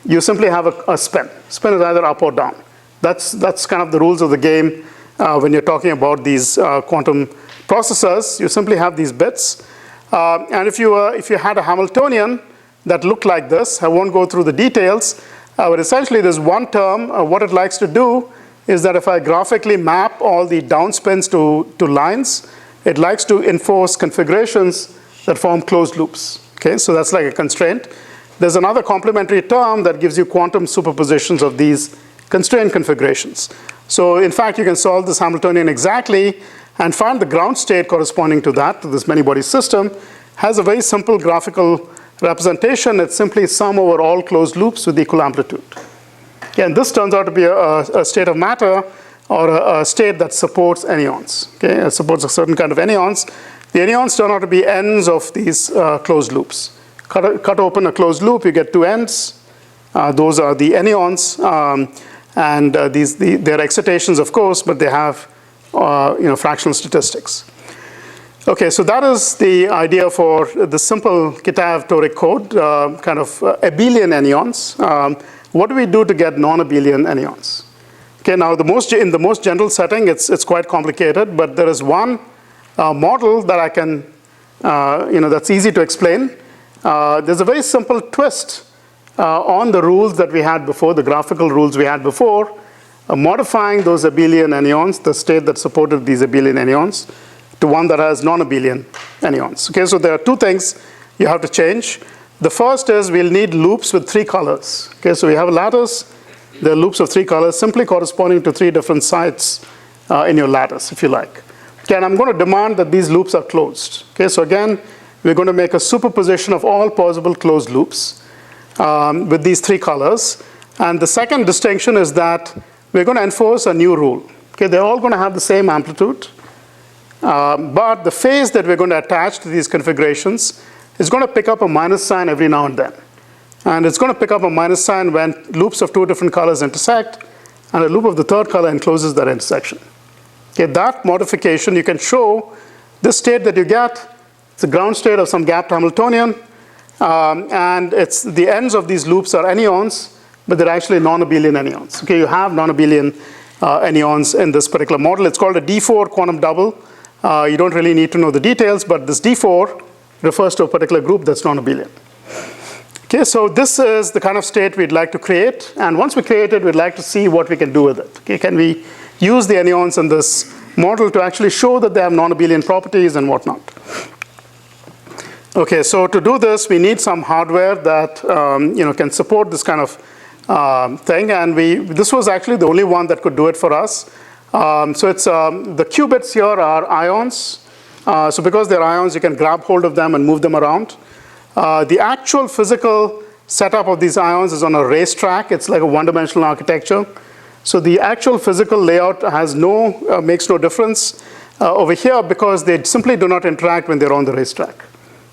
you simply have a spin. Spin is either up or down. That's kind of the rules of the game when you're talking about these quantum processors. You simply have these bits. And if you had a Hamiltonian that looked like this, I won't go through the details, but essentially there's one term. What it likes to do is that if I graphically map all the downspins to lines, it likes to enforce configurations that form closed loops. Okay, so that's like a constraint. There's another complementary term that gives you quantum superpositions of these constraint configurations. So in fact, you can solve this Hamiltonian exactly and find the ground state corresponding to that, to this many-body system, has a very simple graphical representation. It's simply sum over all closed loops with equal amplitude. Okay, and this turns out to be a state of matter or a state that supports anyons. Okay, it supports a certain kind of anyons. The anyons turn out to be ends of these closed loops. Cut open a closed loop, you get two ends. Those are the anyons, and they're excitations, of course, but they have fractional statistics. Okay, so that is the idea for the simple Kitaev toric code, kind of abelian anyons. What do we do to get non-abelian anyons? Okay, now in the most general setting, it's quite complicated, but there is one model that I can, that's easy to explain. There's a very simple twist on the rules that we had before, the graphical rules we had before, modifying those abelian anyons, the state that supported these abelian anyons, to one that has non-abelian anyons. Okay, so there are two things you have to change. The first is we'll need loops with three colors. Okay, so we have a lattice. There are loops of three colors simply corresponding to three different sites in your lattice, if you like. Okay, and I'm going to demand that these loops are closed. Okay, so again, we're going to make a superposition of all possible closed loops with these three colors. And the second distinction is that we're going to enforce a new rule. Okay, they're all going to have the same amplitude, but the phase that we're going to attach to these configurations is going to pick up a minus sign every now and then. And it's going to pick up a minus sign when loops of two different colors intersect, and a loop of the third color encloses that intersection. Okay, that modification, you can show this state that you get. It's a ground state of some gapped Hamiltonian, and the ends of these loops are anyons, but they're actually non-abelian anyons. Okay, you have non-abelian anyons in this particular model. It's called a D4 quantum double. You don't really need to know the details, but this D4 refers to a particular group that's non-abelian. Okay, so this is the kind of state we'd like to create, and once we create it, we'd like to see what we can do with it. Okay, can we use the anyons in this model to actually show that they have non-abelian properties and whatnot? Okay, so to do this, we need some hardware that can support this kind of thing, and this was actually the only one that could do it for us. So it's the qubits here are ions. So because they're ions, you can grab hold of them and move them around. The actual physical setup of these ions is on a racetrack. It's like a one-dimensional architecture. So the actual physical layout makes no difference over here because they simply do not interact when they're on the racetrack.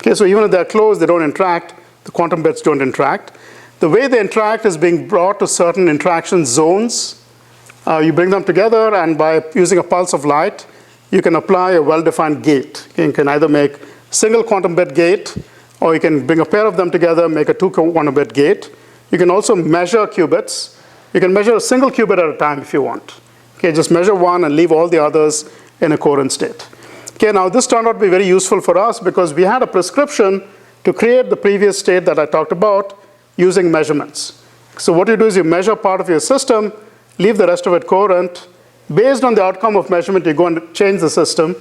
Okay, so even if they're closed, they don't interact. The quantum bits don't interact. The way they interact is being brought to certain interaction zones. You bring them together, and by using a pulse of light, you can apply a well-defined gate. Okay, you can either make single quantum bit gate, or you can bring a pair of them together, make a two quantum bit gate. You can also measure qubits. You can measure a single qubit at a time if you want. Okay, just measure one and leave all the others in a coherent state. Okay, now this turned out to be very useful for us because we had a prescription to create the previous state that I talked about using measurements. So what you do is you measure part of your system, leave the rest of it coherent. Based on the outcome of measurement, you go and change the system.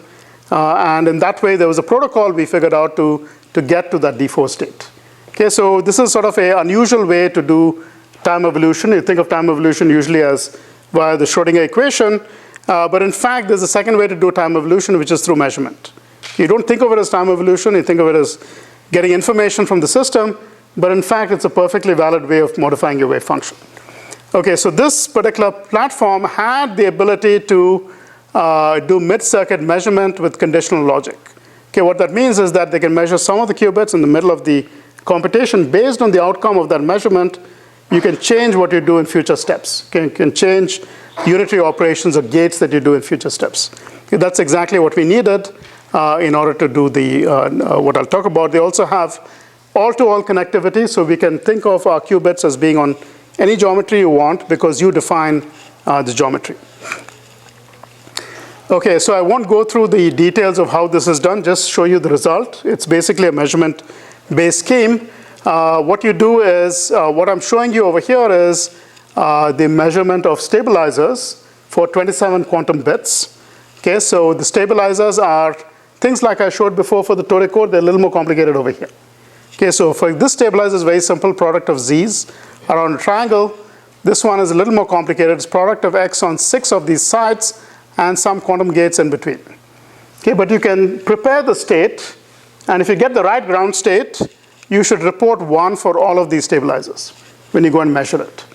And in that way, there was a protocol we figured out to get to that D4 state. Okay, so this is sort of an unusual way to do time evolution. You think of time evolution usually as via the Schrodinger equation. But in fact, there's a second way to do time evolution, which is through measurement. You don't think of it as time evolution. You think of it as getting information from the system. But in fact, it's a perfectly valid way of modifying your wave function. Okay, so this particular platform had the ability to do mid-circuit measurement with conditional logic. Okay, what that means is that they can measure some of the qubits in the middle of the computation. Based on the outcome of that measurement, you can change what you do in future steps. Okay? You can change unitary operations or gates that you do in future steps. Okay, that's exactly what we needed in order to do the what I'll talk about. They also have all-to-all connectivity, so we can think of our qubits as being on any geometry you want because you define the geometry. Okay, so I won't go through the details of how this is done, just show you the result. It's basically a measurement-based scheme. What you do is, what I'm showing you over here is the measurement of stabilizers for 27 quantum bits. Okay, so the stabilizers are things like I showed before for the toric code. They're a little more complicated over here. Okay, so for this stabilizer is very simple, product of z's around a triangle. This one is a little more complicated. It's product of x on 6 of these sides and some quantum gates in between. Okay, but you can prepare the state, and if you get the right ground state, you should report 1 for all of these stabilizers when you go and measure it.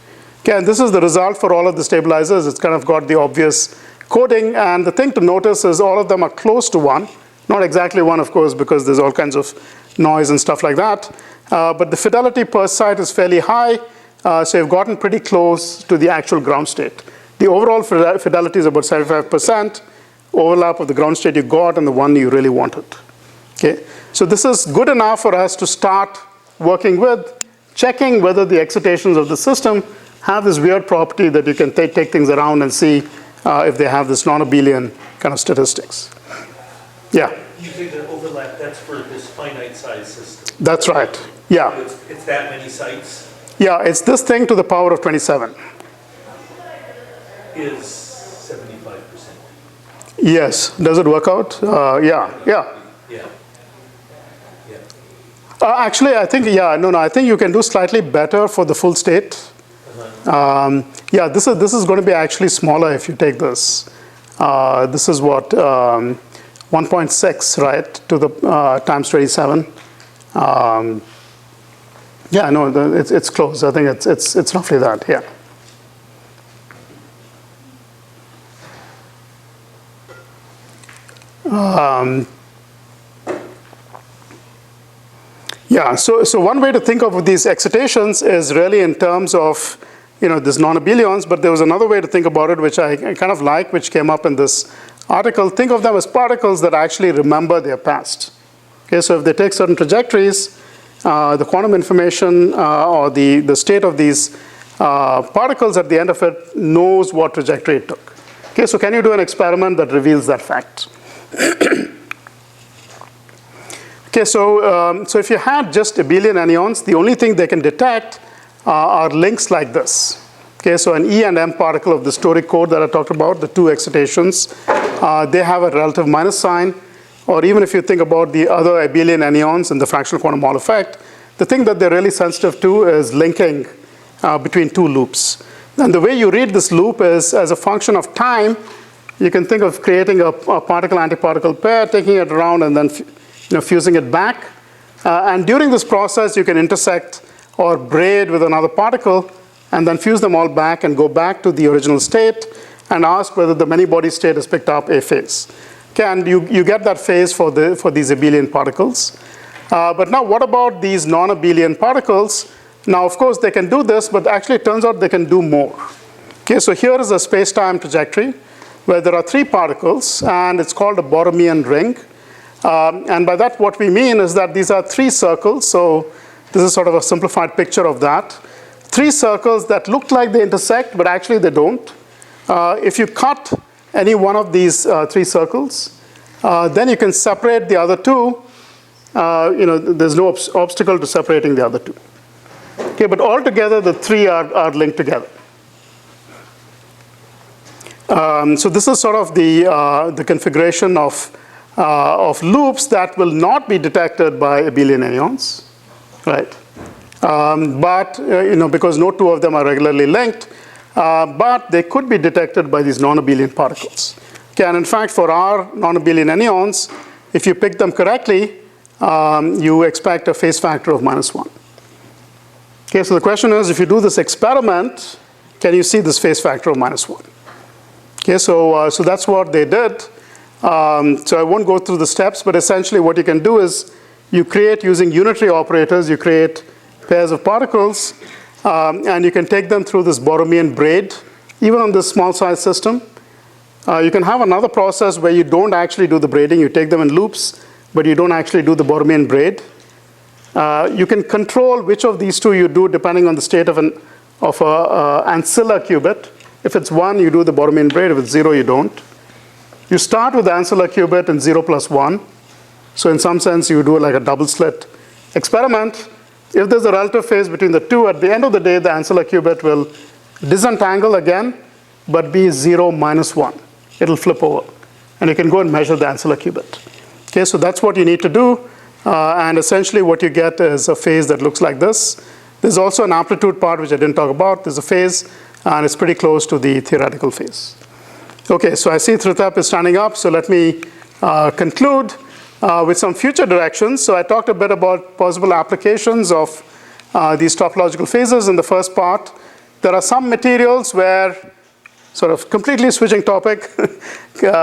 Okay, and this is the result for all of the stabilizers. It's kind of got the obvious coding, and the thing to notice is all of them are close to 1. Not exactly 1, of course, because there's all kinds of noise and stuff like that. But the fidelity per site is fairly high, so you've gotten pretty close to the actual ground state. The overall fidelity is about 75%, overlap of the ground state you got and the one you really wanted. Okay? So this is good enough for us to start working with, checking whether the excitations of the system have this weird property that you can take things around and see if they have this non-Abelian kind of statistics. Yeah? You say the overlap, that's for this finite size system. That's right. Yeah. It's that many sites Yeah, it's this thing to the power of 27. is 75%. Yes. Does it work out? Yeah. Yeah. Actually, I think, I think you can do slightly better for the full state. Yeah, this is going to be actually smaller if you take this. This is what, 1.6, right, to the times 27. Yeah, no, it's close. I think it's roughly that, yeah. Yeah, so one way to think of these excitations is really in terms of, this non-Abelians, but there was another way to think about it, which I kind of like, which came up in this article. Think of them as particles that actually remember their past. Okay, so if they take certain trajectories, the quantum information or the state of these particles at the end of it knows what trajectory it took. Okay, so can you do an experiment that reveals that fact? Okay, so if you had just Abelian anyons, the only thing they can detect are links like this. Okay, so an E and M particle of the toric code that I talked about, the two excitations, they have a relative minus sign. Or even if you think about the other Abelian anyons in the fractional quantum Hall effect, the thing that they're really sensitive to is linking between two loops. And the way you read this loop is as a function of time. You can think of creating a particle-antiparticle pair, taking it around, and then fusing it back. And during this process, you can intersect or braid with another particle, and then fuse them all back and go back to the original state and ask whether the many-body state has picked up a phase. Okay, and you get that phase for these Abelian particles. But now what about these non-Abelian particles? Now, of course, they can do this, but actually it turns out they can do more. Okay, so here is a space-time trajectory where there are 3 particles, and it's called a Borromean ring. And by that, what we mean is that these are 3 circles. So this is sort of a simplified picture of that. 3 circles that look like they intersect, but actually they don't. If you cut any one of these 3 circles, then you can separate the other 2. There's no obstacle to separating the other 2. Okay, but altogether, the 3 are linked together. So this is sort of the configuration of loops that will not be detected by Abelian anyons, right? But because no 2 of them are regularly linked, but they could be detected by these non-Abelian particles. Okay, and in fact, for our non-Abelian anyons, if you pick them correctly, you expect a phase factor of -1. Okay, so the question is, if you do this experiment, can you see this phase factor of -1? Okay, so that's what they did. So I won't go through the steps, but essentially what you can do is you create, using unitary operators, you create pairs of particles, And you can take them through this Borromean braid, even on this small size system. You can have another process where you don't actually do the braiding. You take them in loops, but you don't actually do the Borromean braid. You can control which of these two you do depending on the state of an ancilla qubit. If it's 1, you do the Borromean braid. If it's 0, you don't. You start with the ancilla qubit in 0 plus 1. So in some sense, you do like a double slit experiment. If there's a relative phase between the two, at the end of the day, the ancilla qubit will disentangle again, but be 0 minus 1. It'll flip over. And you can go and measure the ancilla qubit. Okay, so that's what you need to do. And essentially what you get is a phase that looks like this. There's also an amplitude part, which I didn't talk about. There's a phase, and it's pretty close to the theoretical phase. Okay, so I see Thrithap is standing up, so let me conclude with some future directions. So I talked a bit about possible applications of these topological phases in the first part. There are some materials where, sort of completely switching topic,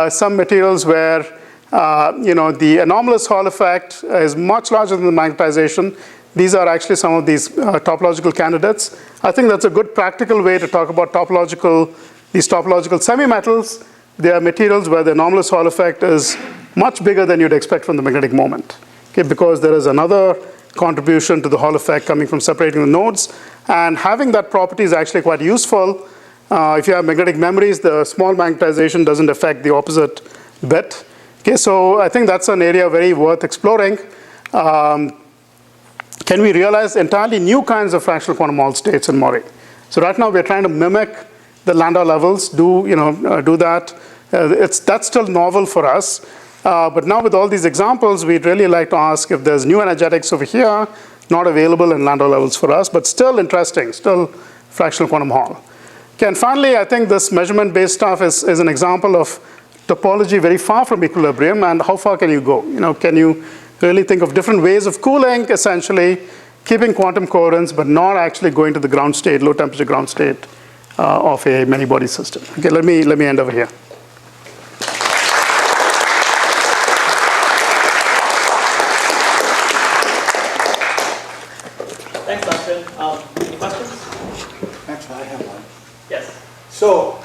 some materials where the anomalous Hall effect is much larger than the magnetization. These are actually some of these topological candidates. I think that's a good practical way to talk about these topological semimetals. They are materials where the anomalous Hall effect is much bigger than you'd expect from the magnetic moment, okay, because there is another contribution to the Hall effect coming from separating the nodes. And having that property is actually quite useful. If you have magnetic memories, the small magnetization doesn't affect the opposite bit. Okay, so I think that's an area very worth exploring. Can we realize entirely new kinds of fractional quantum Hall states in moire? So right now we're trying to mimic the Landau levels, do that. That's still novel for us. But now with all these examples, we'd really like to ask if there's new energetics over here, not available in Landau levels for us, but still interesting, still fractional quantum Hall. Okay, and finally, I think this measurement-based stuff is an example of topology very far from equilibrium, and how far can you go? Can you really think of different ways of cooling, essentially keeping quantum coherence, but not actually going to the ground state, low temperature ground state of a many-body system? Okay, let me end over here. Thanks, Ashvin. Any questions? Actually, I have one. Yes. So,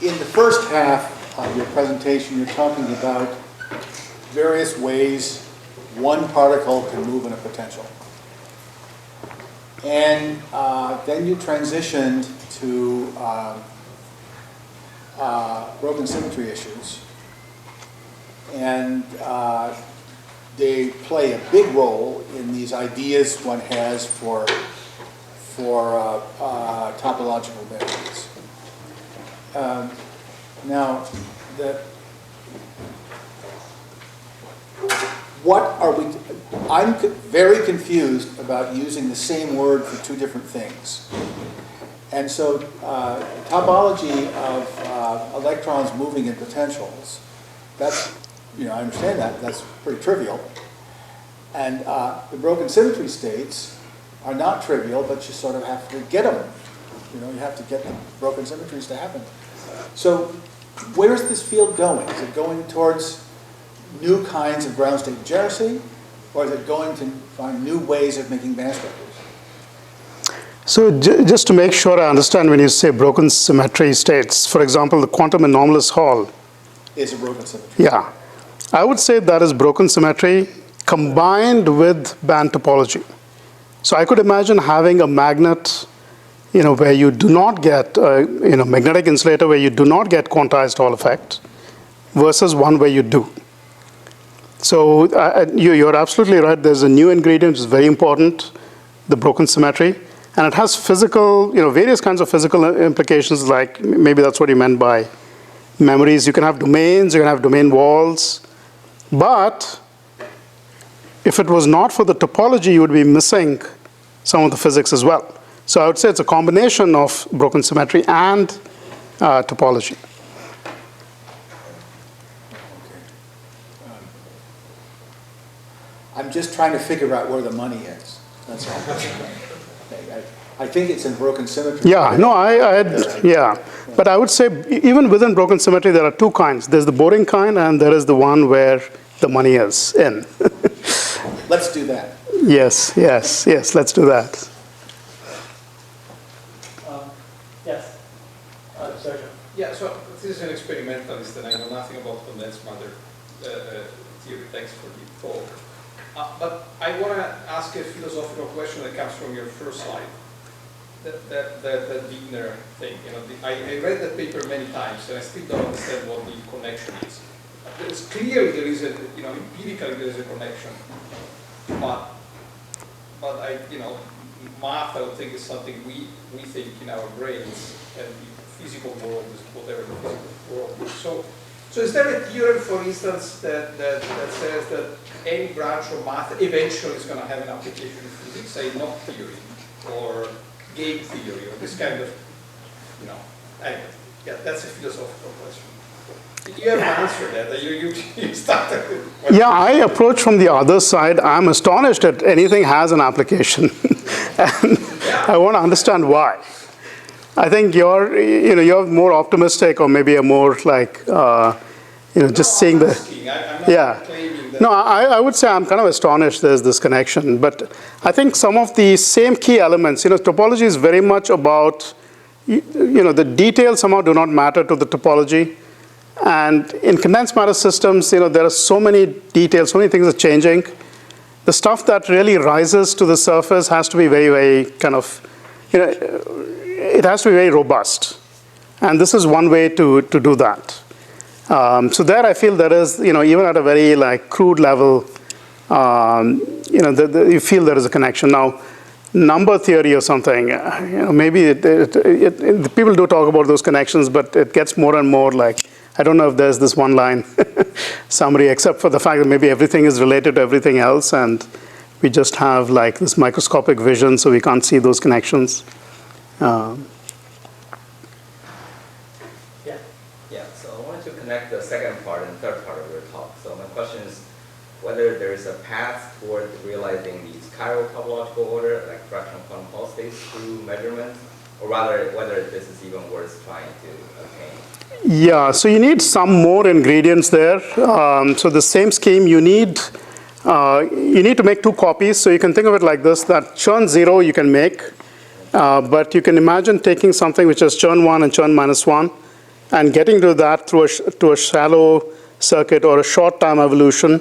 in the first half of your presentation, you're talking about various ways one particle can move in a potential. And then you transitioned to broken symmetry issues. And they play a big role in these ideas one has for topological measurements. Now, I'm very confused about using the same word for two different things. And so topology of electrons moving in potentials, that's, I understand that, that's pretty trivial. And the broken symmetry states are not trivial, but you sort of have to get them. You have to get the broken symmetries to happen. So where's this field going? Is it going towards new kinds of ground state degeneracy, or is it going to find new ways of making band structures? So just to make sure I understand, when you say broken symmetry states, for example, the quantum anomalous Hall is a broken symmetry. Yeah. I would say that is broken symmetry combined with band topology. So I could imagine having a magnet, where you do not get, magnetic insulator where you do not get quantized Hall effect versus one where you do. So you're absolutely right. There's a new ingredient which is very important, the broken symmetry. And it has physical, various kinds of physical implications, like maybe that's what you meant by memories. You can have domains, you can have domain walls. But if it was not for the topology, you would be missing some of the physics as well. So I would say it's a combination of broken symmetry and topology. I'm just trying to figure out where the money is. That's all. I think it's in broken symmetry. Yeah, no, yeah. But I would say even within broken symmetry, there are two kinds. There's the boring kind, and there is the one where the money is in. Let's do that. Yes, let's do that. condensed matter theory. Thanks for the talk. But I want to ask a philosophical question that comes from your first slide. That Wigner thing. You know, I read that paper many times, and I still don't understand what the connection is. It's clearly there is a, you know, empirically there is a connection, but math I would think is something we think in our brains, and the physical world is whatever the physical world is. So is there a theorem, for instance, that says that any branch of math eventually is going to have an application in physics, say knot theory or game theory or this kind of, anyway, yeah, that's a philosophical question. You haven't answered that. You started. Yeah, I approach from the other side. I'm astonished that anything has an application, and I want to understand why. I think you're more optimistic, or maybe a more like, just seeing the. I'm not Yeah. claiming that. No, I would say I'm kind of astonished there's this connection, but I think some of the same key elements. Topology is very much about, the details somehow do not matter to the topology. And in condensed matter systems, there are so many details, so many things are changing. The stuff that really rises to the surface has to be very, very kind of, it has to be very robust. And this is one way to do that. So there I feel there is, even at a very like crude level, you feel there is a connection. Now, number theory or something, maybe people do talk about those connections, but it gets more and more like, I don't know if there's this one line summary, except for the fact that maybe everything is related to everything else, and we just have like this microscopic vision, so we can't see those connections. Yeah, so I wanted to connect the second part and third part of your talk. So my question is whether there is a path toward realizing these chiral topological order, like fractional quantum Hall states through measurement, or rather whether this is even worth trying to obtain. Yeah, so you need some more ingredients there. So the same scheme, you need to make two copies. So you can think of it like this, that churn 0 you can make, but you can imagine taking something which is churn 1 and churn -1 and getting to that through a shallow circuit or a short time evolution,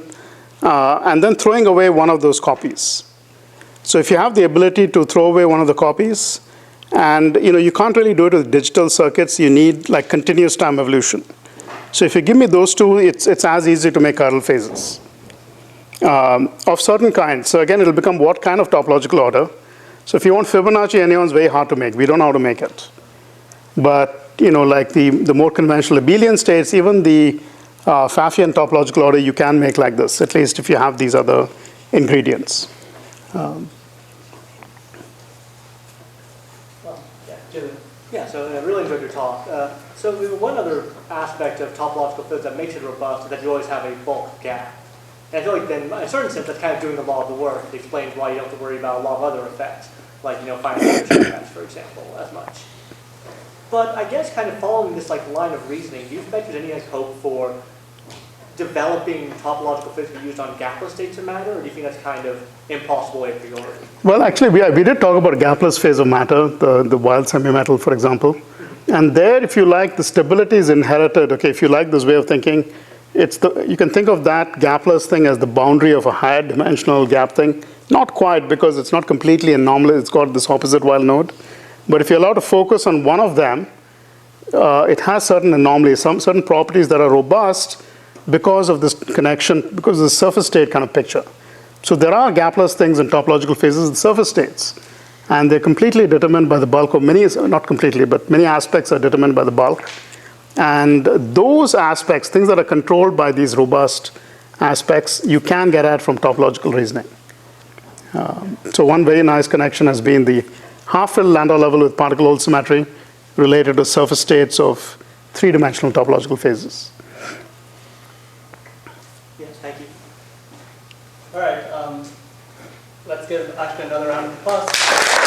and then throwing away one of those copies. So if you have the ability to throw away one of the copies, and you can't really do it with digital circuits, you need like continuous time evolution. So if you give me those two, it's as easy to make chiral phases of certain kinds. So again, it'll become what kind of topological order. So if you want Fibonacci anyone, it's very hard to make. We don't know how to make it. But like the more conventional abelian states, even the Pfaffian topological order, you can make like this, at least if you have these other ingredients. Yeah, so I really enjoyed your talk. So one other aspect of topological fields that makes it robust is that you always have a bulk gap. And I feel like then, in a certain sense, that's kind of doing the law of the work. It explains why you don't have to worry about a lot of other effects, like finite energy effects, for example, as much. But I guess kind of following this line of reasoning, do you expect there's any hope for developing topological physics to be used on gapless states of matter, or do you think that's kind of impossible a priori? Well, actually, we did talk about gapless phase of matter, the Weyl semimetal, for example. And there, if you like, the stability is inherited. Okay, if you like this way of thinking, you can think of that gapless thing as the boundary of a higher dimensional gap thing. Not quite, because it's not completely anomalous. It's got this opposite Weyl node. But if you're allowed to focus on one of them, it has certain anomalies, certain properties that are robust because of this connection, because of the surface state kind of picture. So there are gapless things in topological phases, the surface states. And they're completely determined by the bulk of not completely, but many aspects are determined by the bulk. And those aspects, things that are controlled by these robust aspects, you can get at from topological reasoning. So one very nice connection has been the half-fill Landau level with particle hole symmetry related to surface states of three-dimensional topological phases. Yes, thank you. All right, let's give Ashvin another round of applause.